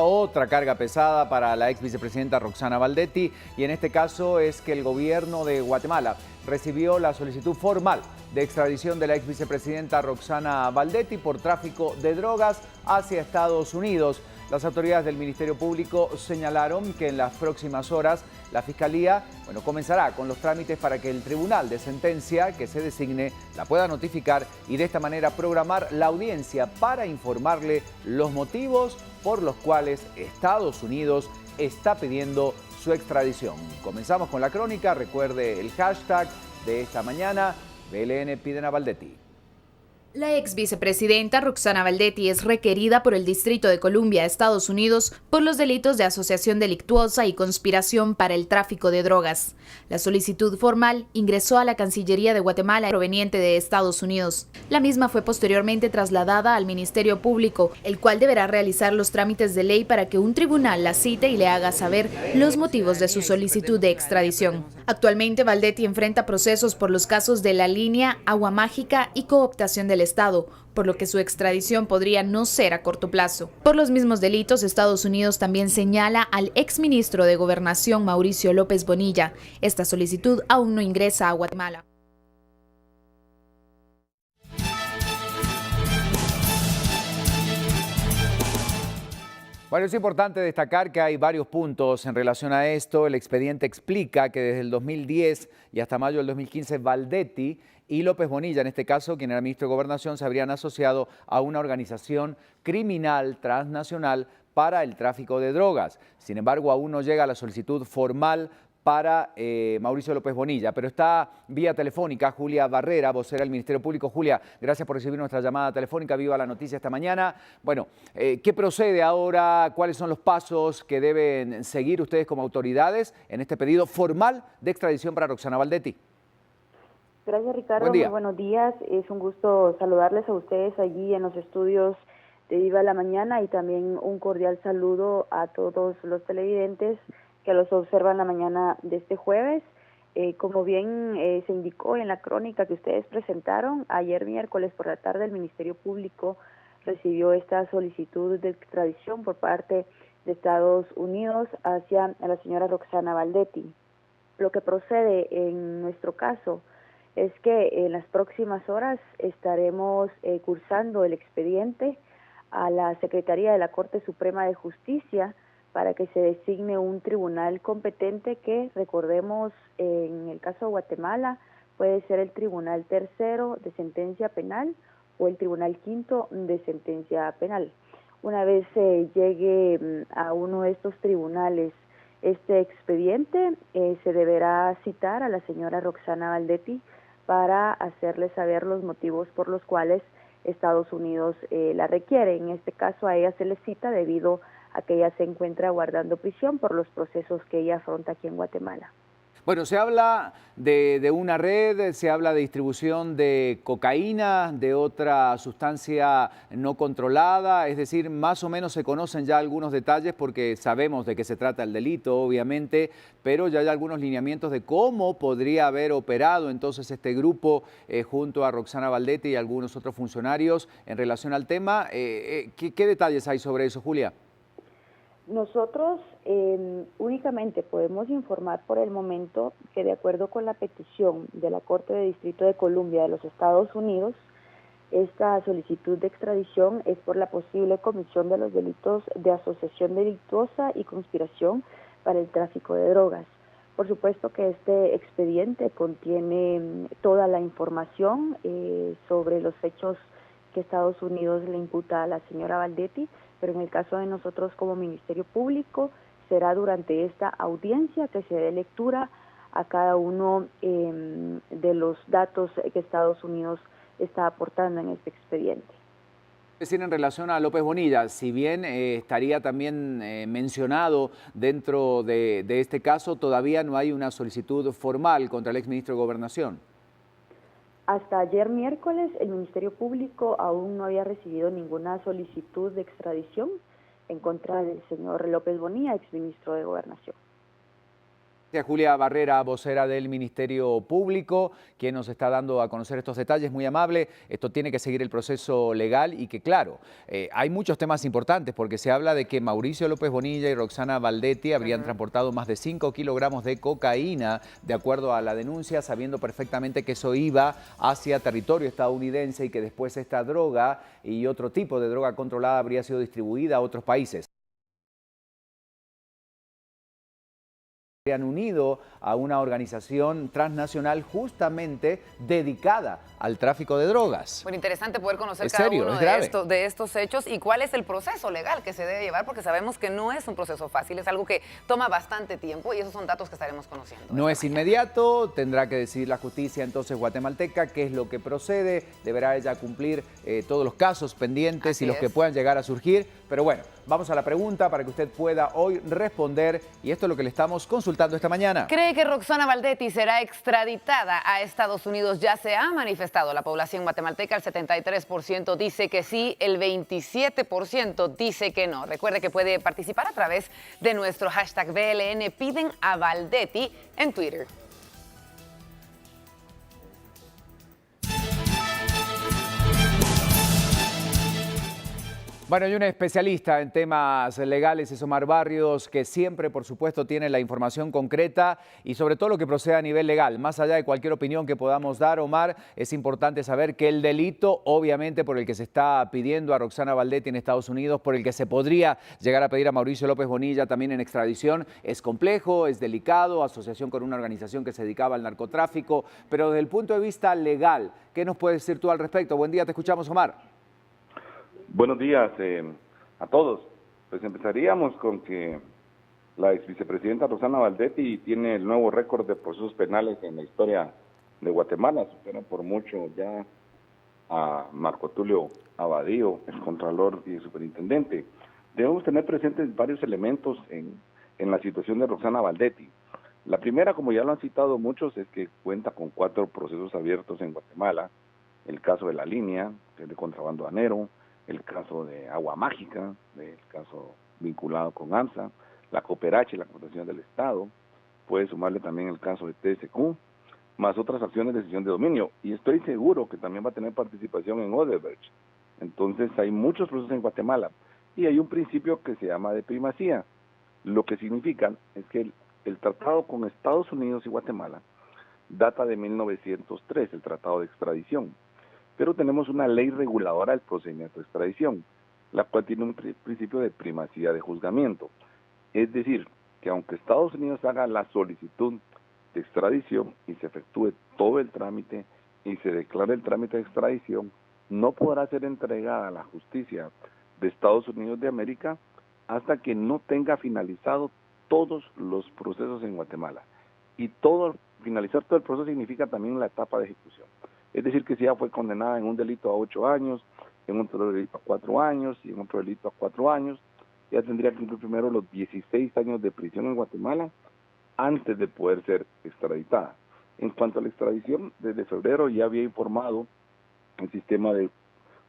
Speaker 2: otra carga pesada para la ex vicepresidenta Roxana Valdetti, y en este caso es que el gobierno de Guatemala recibió la solicitud formal de extradición de la ex vicepresidenta Roxana Valdetti por tráfico de drogas hacia Estados Unidos. Las autoridades del Ministerio Público señalaron que en las próximas horas la Fiscalía comenzará con los trámites para que el tribunal de sentencia que se designe la pueda notificar y de esta manera programar la audiencia para informarle los motivos por los cuales Estados Unidos está pidiendo su extradición. Comenzamos con la crónica. Recuerde el hashtag de esta mañana: BLN piden a Valdetti.
Speaker 11: La ex vicepresidenta Roxana Valdetti es requerida por el Distrito de Columbia, Estados Unidos, por los delitos de asociación delictuosa y conspiración para el tráfico de drogas. La solicitud formal ingresó a la Cancillería de Guatemala proveniente de Estados Unidos. La misma fue posteriormente trasladada al Ministerio Público, el cual deberá realizar los trámites de ley para que un tribunal la cite y le haga saber los motivos de su solicitud de extradición. Actualmente, Valdetti enfrenta procesos por los casos de La Línea, Agua Mágica y cooptación del Estado, por lo que su extradición podría no ser a corto plazo. Por los mismos delitos, Estados Unidos también señala al exministro de Gobernación Mauricio López Bonilla. Esta solicitud aún no ingresa a Guatemala.
Speaker 2: Bueno, es importante destacar que hay varios puntos en relación a esto. El expediente explica que desde el 2010 y hasta mayo del 2015, Valdetti y López Bonilla, en este caso, quien era ministro de Gobernación, se habrían asociado a una organización criminal transnacional para el tráfico de drogas. Sin embargo, aún no llega la solicitud formal para Mauricio López Bonilla, pero está vía telefónica Julia Barrera, vocera del Ministerio Público. Julia, gracias por recibir nuestra llamada telefónica. Viva la noticia esta mañana. Bueno, ¿qué procede ahora? ¿Cuáles son los pasos que deben seguir ustedes como autoridades en este pedido formal de extradición para Roxana Valdetti?
Speaker 12: Gracias, Ricardo. Muy buenos días. Es un gusto saludarles a ustedes allí en los estudios de Viva la Mañana y también un cordial saludo a todos los televidentes que los observan la mañana de este jueves. Como bien se indicó en la crónica que ustedes presentaron, ayer miércoles por la tarde el Ministerio Público recibió esta solicitud de extradición por parte de Estados Unidos hacia la señora Roxana Valdetti. Lo que procede en nuestro caso es que en las próximas horas estaremos cursando el expediente a la Secretaría de la Corte Suprema de Justicia para que se designe un tribunal competente que, recordemos, en el caso de Guatemala, puede ser el Tribunal Tercero de Sentencia Penal o el Tribunal Quinto de Sentencia Penal. Una vez llegue a uno de estos tribunales este expediente, se deberá citar a la señora Roxana Valdetti para hacerle saber los motivos por los cuales Estados Unidos la requiere. En este caso a ella se le cita debido a que ella se encuentra guardando prisión por los procesos que ella afronta aquí en Guatemala.
Speaker 2: Bueno, se habla de una red, se habla de distribución de cocaína, de otra sustancia no controlada, es decir, más o menos se conocen ya algunos detalles porque sabemos de qué se trata el delito, obviamente, pero ya hay algunos lineamientos de cómo podría haber operado entonces este grupo junto a Roxana Valdetti y algunos otros funcionarios en relación al tema. ¿Qué detalles hay sobre eso, Julia?
Speaker 12: Nosotros únicamente podemos informar por el momento que de acuerdo con la petición de la Corte de Distrito de Columbia de los Estados Unidos, esta solicitud de extradición es por la posible comisión de los delitos de asociación delictuosa y conspiración para el tráfico de drogas. Por supuesto que este expediente contiene toda la información sobre los hechos que Estados Unidos le imputa a la señora Valdetti, pero en el caso de nosotros como Ministerio Público será durante esta audiencia que se dé lectura a cada uno de los datos que Estados Unidos está aportando en este expediente.
Speaker 2: Es decir, en relación a López Bonilla, si bien estaría también mencionado dentro de este caso, todavía no hay una solicitud formal contra el exministro de Gobernación.
Speaker 12: Hasta ayer miércoles el Ministerio Público aún no había recibido ninguna solicitud de extradición en contra del señor López Bonilla, exministro de Gobernación.
Speaker 2: Gracias, Julia Barrera, vocera del Ministerio Público, quien nos está dando a conocer estos detalles, muy amable. Esto tiene que seguir el proceso legal y que, claro, hay muchos temas importantes porque se habla de que Mauricio López Bonilla y Roxana Valdetti habrían transportado más de 5 kilogramos de cocaína, de acuerdo a la denuncia, sabiendo perfectamente que eso iba hacia territorio estadounidense y que después esta droga y otro tipo de droga controlada habría sido distribuida a otros países. han unido a una organización transnacional justamente dedicada al tráfico de drogas.
Speaker 3: Muy interesante poder conocer
Speaker 2: ¿Es
Speaker 3: cada
Speaker 2: serio?
Speaker 3: uno
Speaker 2: ¿Es
Speaker 3: de estos hechos y cuál es el proceso legal que se debe llevar, porque sabemos que no es un proceso fácil, es algo que toma bastante tiempo y esos son datos que estaremos conociendo.
Speaker 2: No es inmediato, tendrá que decidir la justicia entonces guatemalteca qué es lo que procede, deberá ella cumplir todos los casos pendientes
Speaker 3: Así
Speaker 2: y los
Speaker 3: es.
Speaker 2: que puedan llegar a surgir, pero bueno, vamos a la pregunta para que usted pueda hoy responder y esto es lo que le estamos consultando esta mañana.
Speaker 3: ¿Cree que Roxana Valdetti será extraditada a Estados Unidos? Ya se ha manifestado la población guatemalteca, el 73% dice que sí, el 27% dice que no. Recuerde que puede participar a través de nuestro hashtag BLN Piden a Valdetti en Twitter.
Speaker 2: Bueno, y un especialista en temas legales es Omar Barrios, que siempre, por supuesto, tiene la información concreta y sobre todo lo que procede a nivel legal. Más allá de cualquier opinión que podamos dar, Omar, es importante saber que el delito, obviamente, por el que se está pidiendo a Roxana Valdetti en Estados Unidos, por el que se podría llegar a pedir a Mauricio López Bonilla también en extradición, es complejo, es delicado, asociación con una organización que se dedicaba al narcotráfico, pero desde el punto de vista legal, ¿qué nos puedes decir tú al respecto? Buen día, te escuchamos, Omar.
Speaker 13: Buenos días a todos. Pues empezaríamos con que la ex vicepresidenta Roxana Valdetti tiene el nuevo récord de procesos penales en la historia de Guatemala, supera por mucho ya a Marco Tulio Abadío, el contralor y el superintendente. Debemos tener presentes varios elementos en la situación de Roxana Valdetti. La primera, como ya lo han citado muchos, es que cuenta con 4 procesos abiertos en Guatemala: el caso de La Línea, que es de contrabando anero, el caso de Agua Mágica, el caso vinculado con AMSA, la Cooperache, la Corporación del Estado, puede sumarle también el caso de TSQ, más otras acciones de cesión de dominio, y estoy seguro que también va a tener participación en Odebrecht. Entonces hay muchos procesos en Guatemala, y hay un principio que se llama de primacía, lo que significa es que el tratado con Estados Unidos y Guatemala data de 1903, el tratado de extradición. Pero tenemos una ley reguladora del procedimiento de extradición, la cual tiene un principio de primacía de juzgamiento. Es decir, que aunque Estados Unidos haga la solicitud de extradición y se efectúe todo el trámite y se declare el trámite de extradición, no podrá ser entregada a la justicia de Estados Unidos de América hasta que no tenga finalizado todos los procesos en Guatemala. Y finalizar todo el proceso significa también la etapa de ejecución. Es decir, que si ya fue condenada en un delito a 8 años, en otro delito a 4 años y en otro delito a 4 años, ya tendría que cumplir primero los 16 años de prisión en Guatemala antes de poder ser extraditada. En cuanto a la extradición, desde febrero ya había informado el sistema de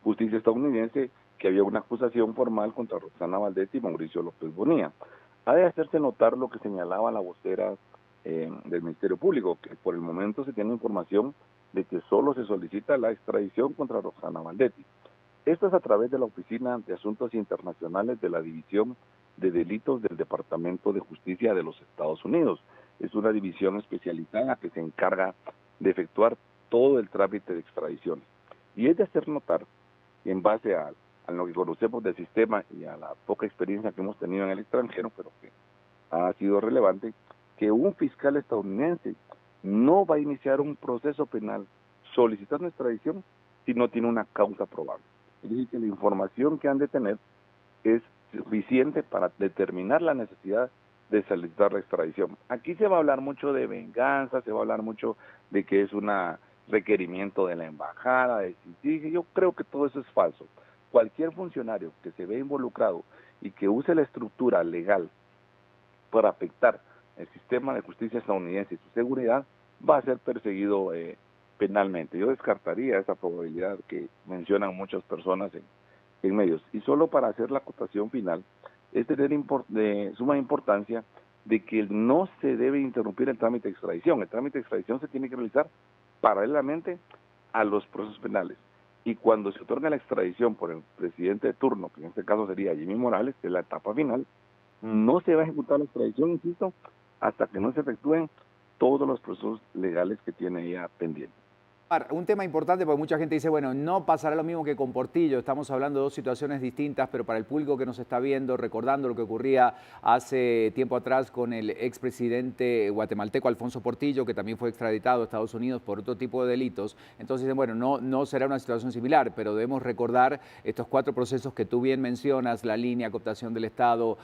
Speaker 13: justicia estadounidense que había una acusación formal contra Roxana Valdetti y Mauricio López Bonilla. Ha de hacerse notar lo que señalaba la vocera del Ministerio Público, que por el momento se tiene información de que solo se solicita la extradición contra Roxana Valdetti. Esto es a través de la Oficina de Asuntos Internacionales de la División de Delitos del Departamento de Justicia de los Estados Unidos. Es una división especializada que se encarga de efectuar todo el trámite de extradición. Y es de hacer notar, en base a lo que conocemos del sistema y a la poca experiencia que hemos tenido en el extranjero, pero que ha sido relevante, que un fiscal estadounidense no va a iniciar un proceso penal solicitando extradición si no tiene una causa probable. Es decir, que la información que han de tener es suficiente para determinar la necesidad de solicitar la extradición. Aquí se va a hablar mucho de venganza, se va a hablar mucho de que es un requerimiento de la embajada, yo creo que todo eso es falso. Cualquier funcionario que se vea involucrado y que use la estructura legal para afectar el sistema de justicia estadounidense y su seguridad, va a ser perseguido penalmente. Yo descartaría esa probabilidad que mencionan muchas personas en medios. Y solo para hacer la acotación final, es de suma importancia de que no se debe interrumpir el trámite de extradición. El trámite de extradición se tiene que realizar paralelamente a los procesos penales. Y cuando se otorga la extradición por el presidente de turno, que en este caso sería Jimmy Morales, que es la etapa final, no se va a ejecutar la extradición, insisto, hasta que no se efectúen todos los procesos legales que tiene ella pendientes.
Speaker 2: Un tema importante porque mucha gente dice, bueno, no pasará lo mismo que con Portillo, estamos hablando de dos situaciones distintas, pero para el público que nos está viendo, recordando lo que ocurría hace tiempo atrás con el expresidente guatemalteco Alfonso Portillo, que también fue extraditado a Estados Unidos por otro tipo de delitos, entonces, bueno, no será una situación similar, pero debemos recordar estos 4 procesos que tú bien mencionas, la línea, cooptación del Estado,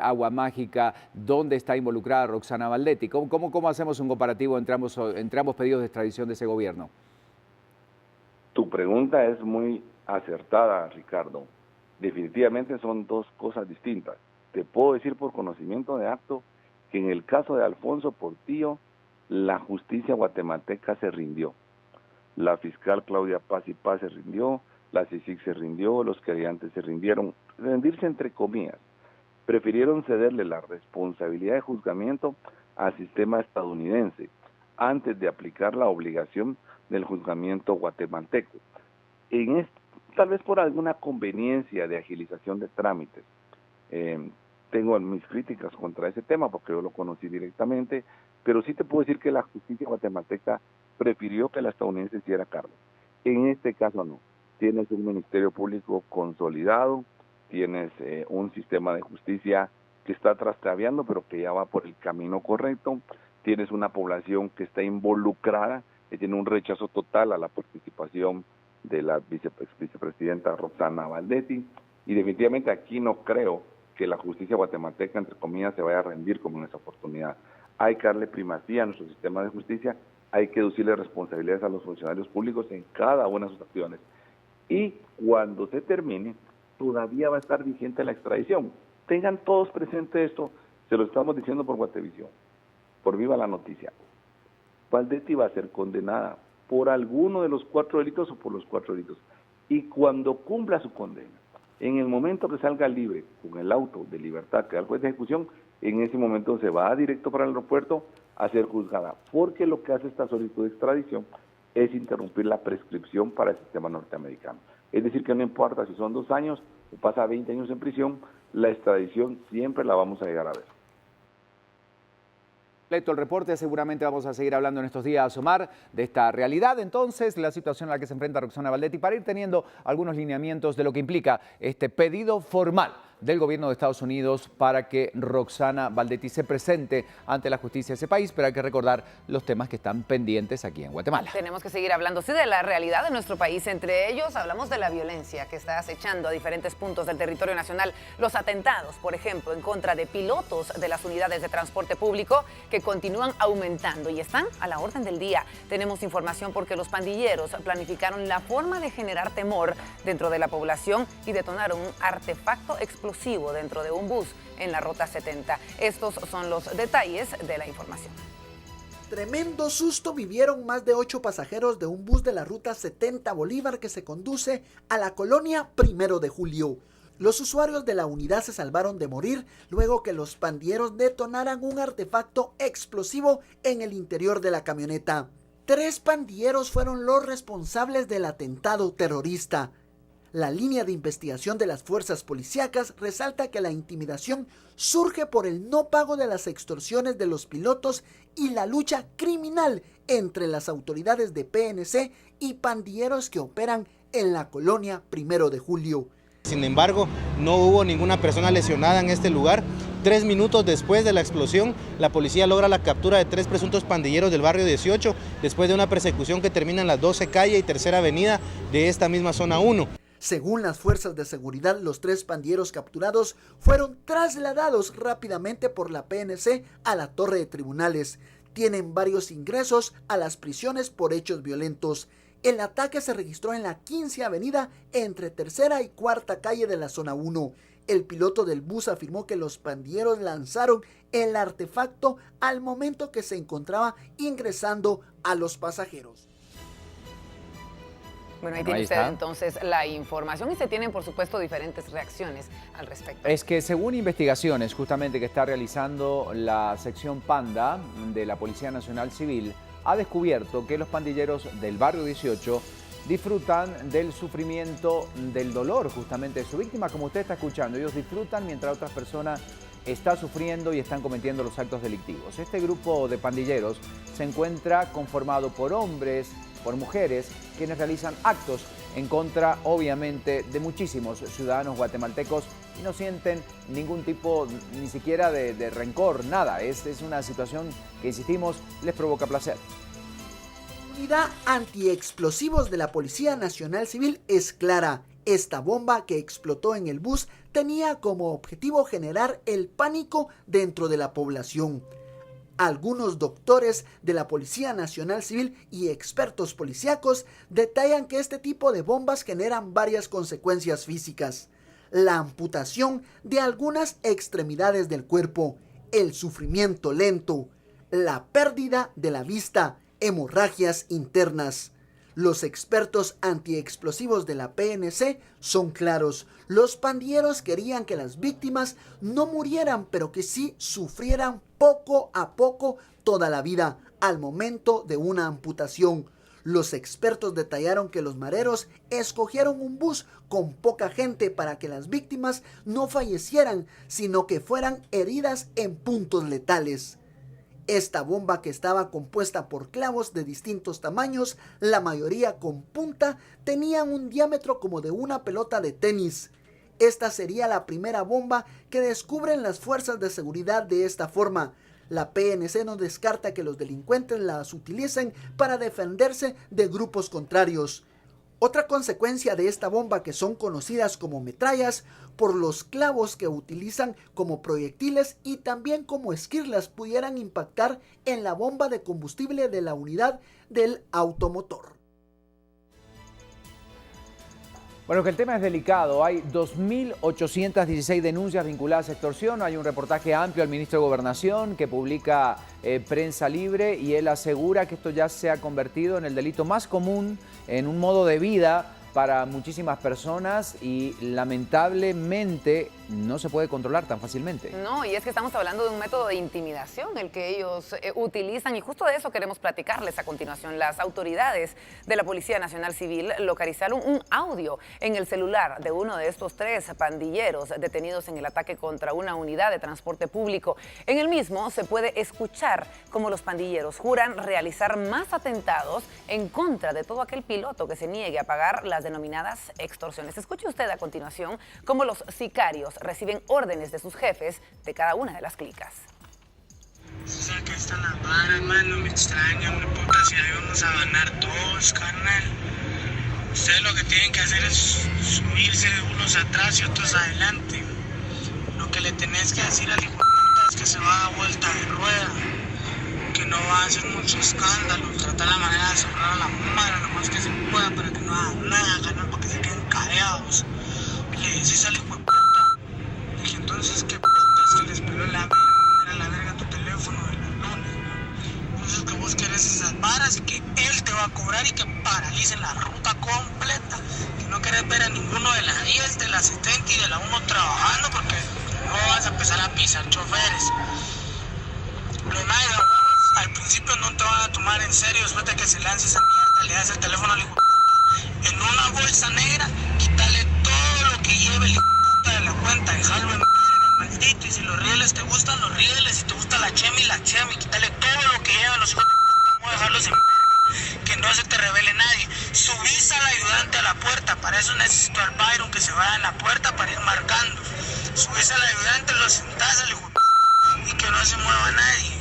Speaker 2: agua mágica, dónde está involucrada Roxana Valdetti. ¿Cómo hacemos un comparativo entre ambos pedidos de extradición de ese gobierno?
Speaker 13: Tu pregunta es muy acertada, Ricardo. Definitivamente son dos cosas distintas. Te puedo decir por conocimiento de acto que en el caso de Alfonso Portillo, la justicia guatemalteca se rindió. La fiscal Claudia Paz y Paz se rindió, la CICIG se rindió, los querellantes se rindieron. Rendirse entre comillas. Prefirieron cederle la responsabilidad de juzgamiento al sistema estadounidense antes de aplicar la obligación del juzgamiento guatemalteco. Tal vez por alguna conveniencia de agilización de trámites. Tengo mis críticas contra ese tema porque yo lo conocí directamente, pero sí te puedo decir que la justicia guatemalteca prefirió que la estadounidense hiciera cargo. En este caso no. Tienes un ministerio público consolidado, tienes un sistema de justicia que está trastabeando, pero que ya va por el camino correcto, tienes una población que está involucrada, que tiene un rechazo total a la participación de la vicepresidenta Roxana Valdetti, y definitivamente aquí no creo que la justicia guatemalteca, entre comillas, se vaya a rendir como en esa oportunidad. Hay que darle primacía a nuestro sistema de justicia, hay que deducirle responsabilidades a los funcionarios públicos en cada una de sus acciones. Y cuando se termine, todavía va a estar vigente la extradición. Tengan todos presente esto, se lo estamos diciendo por Guatevisión, por Viva la Noticia. Valdetti va a ser condenada por alguno de los 4 delitos o por los 4 delitos. Y cuando cumpla su condena, en el momento que salga libre con el auto de libertad que da el juez de ejecución, en ese momento se va directo para el aeropuerto a ser juzgada, porque lo que hace esta solicitud de extradición es interrumpir la prescripción para el sistema norteamericano. Es decir, que no importa si son 2 años o pasa 20 años en prisión, la extradición siempre la vamos a llegar a ver.
Speaker 2: El reporte, seguramente vamos a seguir hablando en estos días, Omar, de esta realidad, entonces, la situación a la que se enfrenta Roxana Valdetti, para ir teniendo algunos lineamientos de lo que implica este pedido formal del gobierno de Estados Unidos para que Roxana Valdetti se presente ante la justicia de ese país, pero hay que recordar los temas que están pendientes aquí en Guatemala.
Speaker 3: Tenemos que seguir hablando, sí, de la realidad de nuestro país. Entre ellos hablamos de la violencia que está acechando a diferentes puntos del territorio nacional. Los atentados, por ejemplo, en contra de pilotos de las unidades de transporte público que continúan aumentando y están a la orden del día. Tenemos información porque los pandilleros planificaron la forma de generar temor dentro de la población y detonaron un artefacto explosivo dentro de un bus en la Ruta 70. Estos son los detalles de la información.
Speaker 7: Tremendo susto vivieron más de 8 pasajeros de un bus de la Ruta 70 Bolívar que se conduce a la colonia 1 de Julio. Los usuarios de la unidad se salvaron de morir luego que los pandilleros detonaran un artefacto explosivo en el interior de la camioneta. 3 pandilleros fueron los responsables del atentado terrorista. La línea de investigación de las fuerzas policíacas resalta que la intimidación surge por el no pago de las extorsiones de los pilotos y la lucha criminal entre las autoridades de PNC y pandilleros que operan en la colonia 1 de Julio.
Speaker 14: Sin embargo, no hubo ninguna persona lesionada en este lugar. 3 minutos después de la explosión, la policía logra la captura de 3 presuntos pandilleros del barrio 18, después de una persecución que termina en las 12 calle y 3ª avenida de esta misma zona 1.
Speaker 7: Según las fuerzas de seguridad, los 3 pandilleros capturados fueron trasladados rápidamente por la PNC a la torre de tribunales. Tienen varios ingresos a las prisiones por hechos violentos. El ataque se registró en la 15 avenida entre 3ª y 4ª calle de la zona 1. El piloto del bus afirmó que los pandilleros lanzaron el artefacto al momento que se encontraba ingresando a los pasajeros.
Speaker 3: Bueno, ahí tiene usted entonces la información y se tienen, por supuesto, diferentes reacciones al respecto.
Speaker 2: Es que según investigaciones justamente que está realizando la sección Panda de la Policía Nacional Civil, ha descubierto que los pandilleros del barrio 18 disfrutan del sufrimiento, del dolor justamente de su víctima, como usted está escuchando. Ellos disfrutan mientras otras personas están sufriendo y están cometiendo los actos delictivos. Este grupo de pandilleros se encuentra conformado por hombres por mujeres, quienes realizan actos en contra, obviamente, de muchísimos ciudadanos guatemaltecos y no sienten ningún tipo, ni siquiera de rencor, nada. Es una situación que, insistimos, les provoca placer.
Speaker 7: La unidad antiexplosivos de la Policía Nacional Civil es clara. Esta bomba que explotó en el bus tenía como objetivo generar el pánico dentro de la población. Algunos doctores de la Policía Nacional Civil y expertos policíacos detallan que este tipo de bombas generan varias consecuencias físicas. La amputación de algunas extremidades del cuerpo, el sufrimiento lento, la pérdida de la vista, hemorragias internas. Los expertos antiexplosivos de la PNC son claros. Los pandilleros querían que las víctimas no murieran, pero que sí sufrieran poco a poco toda la vida al momento de una amputación. Los expertos detallaron que los mareros escogieron un bus con poca gente para que las víctimas no fallecieran, sino que fueran heridas en puntos letales. Esta bomba, que estaba compuesta por clavos de distintos tamaños, la mayoría con punta, tenía un diámetro como de una pelota de tenis. Esta sería la primera bomba que descubren las fuerzas de seguridad de esta forma. La PNC no descarta que los delincuentes las utilicen para defenderse de grupos contrarios. Otra consecuencia de esta bomba, que son conocidas como metrallas por los clavos que utilizan como proyectiles y también como esquirlas, pudieran impactar en la bomba de combustible de la unidad del automotor.
Speaker 2: Bueno, que el tema es delicado. Hay 2.816 denuncias vinculadas a extorsión. Hay un reportaje amplio al ministro de Gobernación que publica Prensa Libre, y él asegura que esto ya se ha convertido en el delito más común, en un modo de vida para muchísimas personas, y lamentablemente no se puede controlar tan fácilmente.
Speaker 3: No, y es que estamos hablando de un método de intimidación el que ellos utilizan, y justo de eso queremos platicarles a continuación. Las autoridades de la Policía Nacional Civil localizaron un audio en el celular de uno de estos 3 pandilleros detenidos en el ataque contra una unidad de transporte público. En el mismo se puede escuchar cómo los pandilleros juran realizar más atentados en contra de todo aquel piloto que se niegue a pagar las denominadas extorsiones. Escuche usted a continuación cómo los sicarios reciben órdenes de sus jefes de cada una de las clicas.
Speaker 15: O sea, que está la vara, hermano, me extraña, me puta, si ahí vamos a ganar todos, carnal. Ustedes lo que tienen que hacer es subirse unos atrás y otros adelante. Lo que le tenés que decir al hijo de puta es que se va a dar vuelta de rueda, que no va a hacer mucho escándalo, tratar la manera de cerrar a la madre lo más que se pueda para que no haga nada, carnal, para que se queden callados. Le decís al hijo de puta, dije, entonces qué putas que les peló la verga, mandar a la verga tu teléfono de los lunes, ¿no? Entonces que vos querés esas varas y que él te va a cobrar y que paralicen la ruta completa, que no querés ver a ninguno de las 10, de las 70 y de la 1 trabajando, porque no vas a empezar a pisar choferes. Lo más de vos, al principio no te van a tomar en serio, después de que se lance esa mierda, le das el teléfono al hijo de puta en una bolsa negra, quítale todo lo que lleve el hijo de puta de la cuenta, dejarlo en verga, maldito, y si los rieles te gustan, los rieles, si te gusta la chemi, quítale todo lo que llevan los hijos de puta, vamos a dejarlos en verga, que no se te revele nadie. Subís al ayudante a la puerta, para eso necesito al Byron que se vaya en la puerta para ir marcando. Subís al ayudante, lo sentás al hijo de puta y que no se mueva nadie.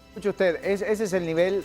Speaker 2: Escuche usted, ese es el nivel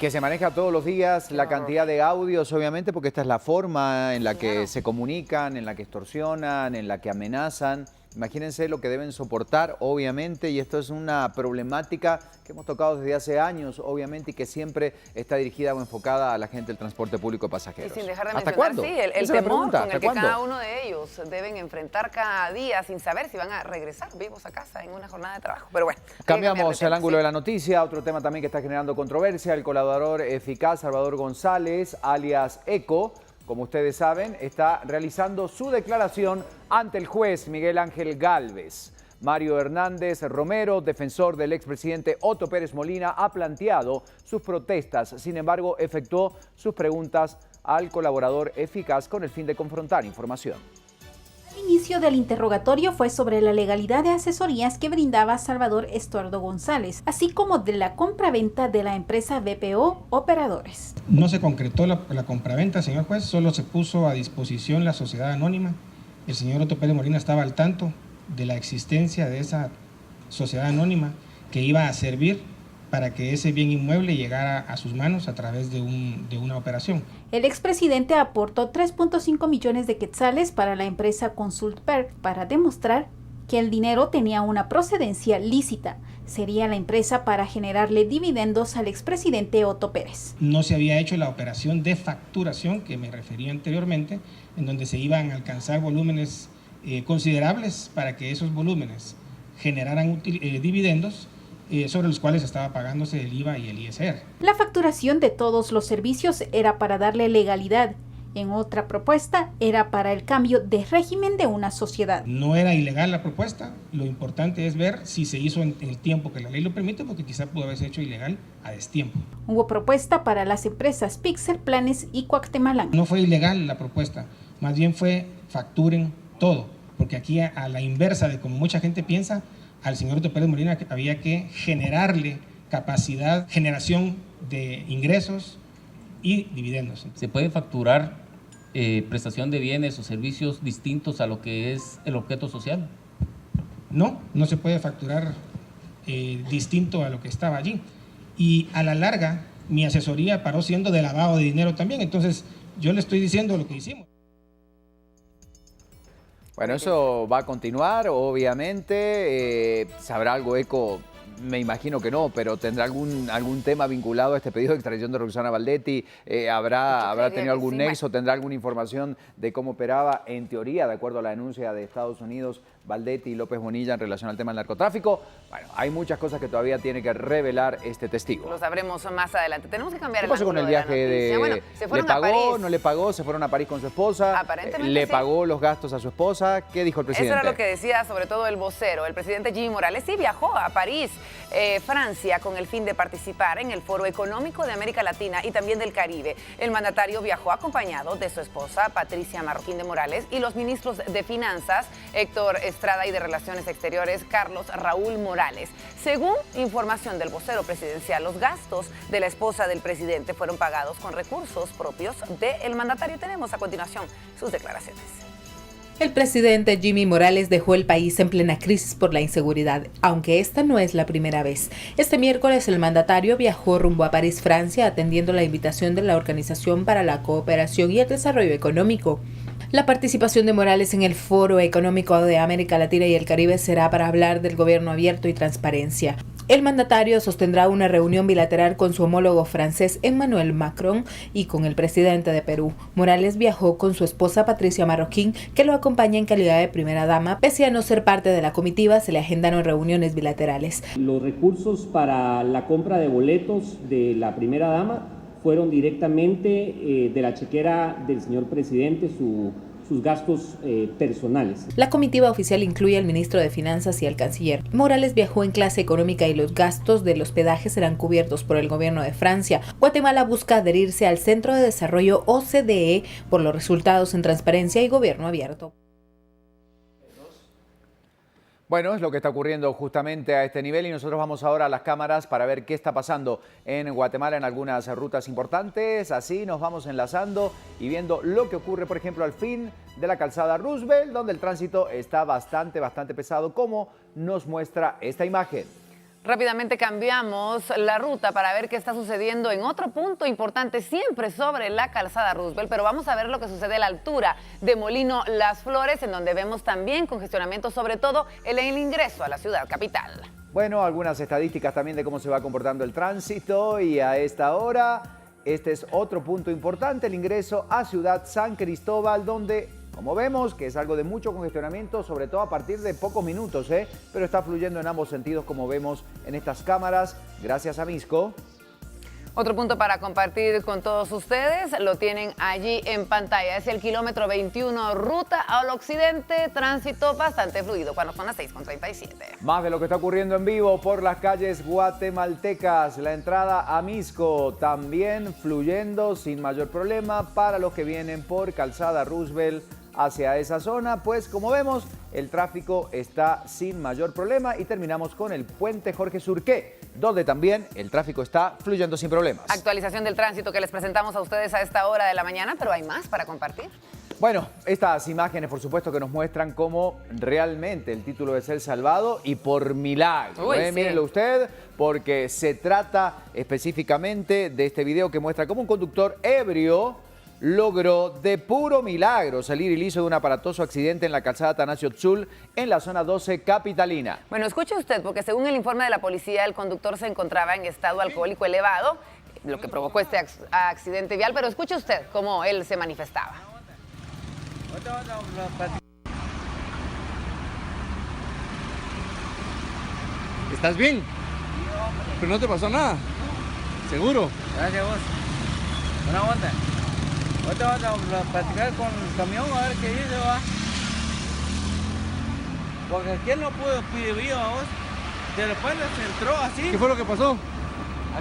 Speaker 2: que se maneja todos los días, la cantidad de audios, obviamente, porque esta es la forma en la que se comunican, en la que extorsionan, en la que amenazan. Imagínense lo que deben soportar, obviamente, y esto es una problemática que hemos tocado desde hace años, obviamente, y que siempre está dirigida o enfocada a la gente del transporte público de pasajeros.
Speaker 3: Y sin dejar de
Speaker 2: ¿Hasta
Speaker 3: mencionar,
Speaker 2: cuándo?
Speaker 3: sí, el
Speaker 2: Esa es la
Speaker 3: temor
Speaker 2: pregunta,
Speaker 3: con el
Speaker 2: ¿hasta
Speaker 3: que
Speaker 2: cuándo?
Speaker 3: cada uno de ellos deben enfrentar cada día sin saber si van a regresar vivos a casa en una jornada de trabajo. Pero bueno.
Speaker 2: Cambiamos el ángulo de la noticia, otro tema también que está generando controversia. El colaborador eficaz Salvador González, alias ECO, como ustedes saben, está realizando su declaración ante el juez Miguel Ángel Gálvez. Mario Hernández Romero, defensor del expresidente Otto Pérez Molina, ha planteado sus protestas. Sin embargo, efectuó sus preguntas al colaborador eficaz con el fin de confrontar información.
Speaker 16: El inicio del interrogatorio fue sobre la legalidad de asesorías que brindaba Salvador Estuardo González, así como de la compraventa de la empresa BPO Operadores.
Speaker 17: No se concretó la compraventa, señor juez, solo se puso a disposición la sociedad anónima. El señor Otto Pérez Molina estaba al tanto de la existencia de esa sociedad anónima que iba a servir para que ese bien inmueble llegara a sus manos a través de una operación.
Speaker 16: El expresidente aportó 3.5 millones de quetzales para la empresa Consultper para demostrar que el dinero tenía una procedencia lícita. Sería la empresa para generarle dividendos al expresidente Otto Pérez.
Speaker 17: No se había hecho la operación de facturación que me refería anteriormente, en donde se iban a alcanzar volúmenes considerables para que esos volúmenes generaran dividendos sobre los cuales estaba pagándose el IVA y el ISR.
Speaker 16: La facturación de todos los servicios era para darle legalidad. En otra propuesta era para el cambio de régimen de una sociedad.
Speaker 17: No era ilegal la propuesta, lo importante es ver si se hizo en el tiempo que la ley lo permite, porque quizá pudo haberse hecho ilegal a destiempo.
Speaker 16: Hubo propuesta para las empresas Pixel, Planes y Cuactemalán.
Speaker 17: No fue ilegal la propuesta, más bien fue facturen todo, porque aquí a la inversa de como mucha gente piensa, al señor Otto Pérez Molina había que generarle generación de ingresos y dividendos.
Speaker 18: ¿Se puede facturar prestación de bienes o servicios distintos a lo que es el objeto social?
Speaker 17: No, no se puede facturar distinto a lo que estaba allí. Y a la larga, mi asesoría paró siendo de lavado de dinero también. Entonces, yo le estoy diciendo lo que hicimos.
Speaker 2: Bueno, eso va a continuar, obviamente. ¿Sabrá algo eco? Me imagino que no, pero ¿tendrá algún tema vinculado a este pedido de extradición de Roxana Valdetti? ¿Habrá tenido algún nexo? ¿Tendrá alguna información de cómo operaba, en teoría, de acuerdo a la denuncia de Estados Unidos, Valdetti y López Bonilla en relación al tema del narcotráfico? Bueno, hay muchas cosas que todavía tiene que revelar este testigo.
Speaker 3: Lo sabremos más adelante. Tenemos que cambiar el
Speaker 2: ángulo. ¿Qué pasó con el viaje de
Speaker 3: bueno, se fueron
Speaker 2: ¿le pagó,
Speaker 3: a París?
Speaker 2: no le pagó? ¿Se fueron a París con su esposa?
Speaker 3: Aparentemente
Speaker 2: ¿Le
Speaker 3: sí.
Speaker 2: pagó los gastos a su esposa? ¿Qué dijo el presidente?
Speaker 3: Eso era lo que decía sobre todo el vocero. El presidente Jimmy Morales sí viajó a París, Francia, con el fin de participar en el Foro Económico de América Latina y también del Caribe. El mandatario viajó acompañado de su esposa, Patricia Marroquín de Morales, y los ministros de Finanzas, Héctor Estrada, y de Relaciones Exteriores, Carlos Raúl Morales. Según información del vocero presidencial, los gastos de la esposa del presidente fueron pagados con recursos propios del mandatario. Tenemos a continuación sus declaraciones.
Speaker 19: El presidente Jimmy Morales dejó el país en plena crisis por la inseguridad, aunque esta no es la primera vez. Este miércoles el mandatario viajó rumbo a París, Francia, atendiendo la invitación de la Organización para la Cooperación y el Desarrollo Económico. La participación de Morales en el Foro Económico de América Latina y el Caribe será para hablar del gobierno abierto y transparencia. El mandatario sostendrá una reunión bilateral con su homólogo francés Emmanuel Macron y con el presidente de Perú. Morales viajó con su esposa Patricia Marroquín, que lo acompaña en calidad de primera dama. Pese a no ser parte de la comitiva, se le agendaron reuniones bilaterales.
Speaker 4: Los recursos para la compra de boletos de la primera dama fueron directamente de la chequera del señor presidente, sus gastos personales.
Speaker 19: La comitiva oficial incluye al ministro de Finanzas y al canciller. Morales viajó en clase económica y los gastos del hospedaje serán cubiertos por el gobierno de Francia. Guatemala busca adherirse al Centro de Desarrollo OCDE por los resultados en transparencia y gobierno abierto.
Speaker 2: Bueno, es lo que está ocurriendo justamente a este nivel y nosotros vamos ahora a las cámaras para ver qué está pasando en Guatemala en algunas rutas importantes. Así nos vamos enlazando y viendo lo que ocurre, por ejemplo, al fin de la calzada Roosevelt, donde el tránsito está bastante pesado, como nos muestra esta imagen.
Speaker 3: Rápidamente cambiamos la ruta para ver qué está sucediendo en otro punto importante, siempre sobre la calzada Roosevelt, pero vamos a ver lo que sucede a la altura de Molino Las Flores, en donde vemos también congestionamiento, sobre todo en el ingreso a la ciudad capital. Bueno, algunas estadísticas también de cómo se va comportando el tránsito y a esta hora, este es otro punto importante, el ingreso a Ciudad San Cristóbal, donde como vemos que es algo de mucho congestionamiento, sobre todo a partir de pocos minutos, pero está fluyendo en ambos sentidos como vemos en estas cámaras, gracias a Misco. Otro punto para compartir con todos ustedes, lo tienen allí en pantalla, es el kilómetro 21, ruta al occidente, tránsito bastante fluido, cuando son las 6:37. Más de lo que está ocurriendo en vivo por las calles guatemaltecas, la entrada a Misco también fluyendo sin mayor problema para los que vienen por calzada Roosevelt
Speaker 2: hacia esa zona, pues como vemos, el tráfico está sin mayor problema y terminamos con el puente Jorge Surqué, donde también el tráfico está fluyendo sin problemas.
Speaker 3: Actualización del tránsito que les presentamos a ustedes a esta hora de la mañana, pero hay más para compartir.
Speaker 2: Bueno, estas imágenes por supuesto que nos muestran cómo realmente el título de ser salvado y por milagro. Sí. Mírenlo usted, porque se trata específicamente de este video que muestra cómo un conductor ebrio logró de puro milagro salir ileso de un aparatoso accidente en la calzada Atanasio Tzul en la zona 12 capitalina.
Speaker 3: Bueno, escuche usted, porque según el informe de la policía, el conductor se encontraba en estado alcohólico elevado, lo que provocó este accidente vial, pero escuche usted cómo él se manifestaba.
Speaker 20: ¿Estás bien? ¿Pero no te pasó nada? ¿Seguro?
Speaker 21: Gracias vos. Buena onda. Ahorita vamos a platicar con el camión a ver qué dice, va. Porque aquel no pudo pedir a vos. Después se entró así.
Speaker 20: ¿Qué fue lo que pasó?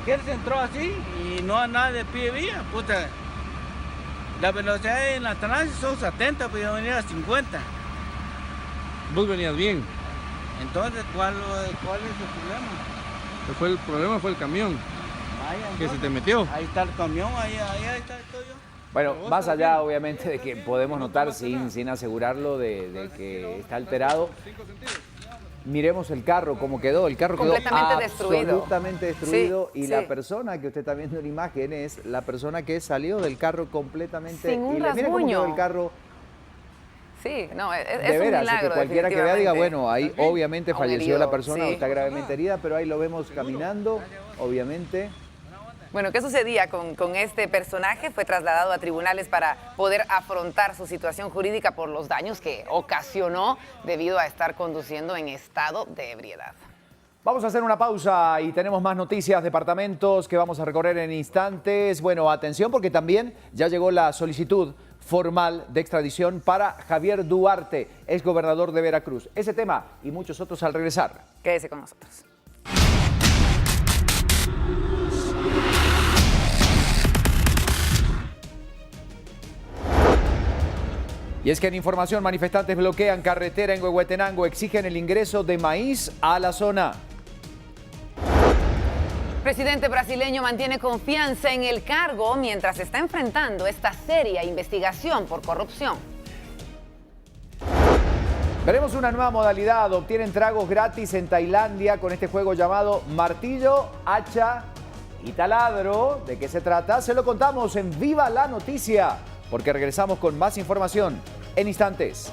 Speaker 21: Aquel se entró así y no hay nada de pie vía, puta. La velocidad en la Atanasio son 70, pero yo venía a 50.
Speaker 20: Vos venías bien.
Speaker 21: Entonces, ¿cuál es el problema?
Speaker 20: El problema fue el camión. Que se te metió.
Speaker 21: Ahí está el camión, ahí está todo yo.
Speaker 2: Bueno, más allá obviamente de que podemos notar sin asegurarlo de que está alterado, miremos el carro, cómo quedó. El carro quedó absolutamente destruido. Sí, y la persona que usted está viendo en imagen es la persona que salió del carro completamente.
Speaker 3: Sin un rasguño.
Speaker 2: Mire cómo quedó el carro.
Speaker 3: Sí, no, es
Speaker 2: de veras,
Speaker 3: un milagro,
Speaker 2: que cualquiera que vea diga, bueno, ahí obviamente falleció la persona o está gravemente herida, pero ahí lo vemos caminando, obviamente.
Speaker 3: Bueno, ¿qué sucedía con este personaje? Fue trasladado a tribunales para poder afrontar su situación jurídica por los daños que ocasionó debido a estar conduciendo en estado de ebriedad.
Speaker 2: Vamos a hacer una pausa y tenemos más noticias, departamentos que vamos a recorrer en instantes. Bueno, atención porque también ya llegó la solicitud formal de extradición para Javier Duarte, exgobernador de Veracruz. Ese tema y muchos otros al regresar.
Speaker 3: Quédese con nosotros.
Speaker 2: Y es que en información, manifestantes bloquean carretera en Huehuetenango, exigen el ingreso de maíz a la zona.
Speaker 3: El presidente brasileño mantiene confianza en el cargo mientras está enfrentando esta seria investigación por corrupción.
Speaker 2: Veremos una nueva modalidad. Obtienen tragos gratis en Tailandia con este juego llamado Martillo, Hacha y Taladro. ¿De qué se trata? Se lo contamos en Viva la Noticia, porque regresamos con más información en instantes.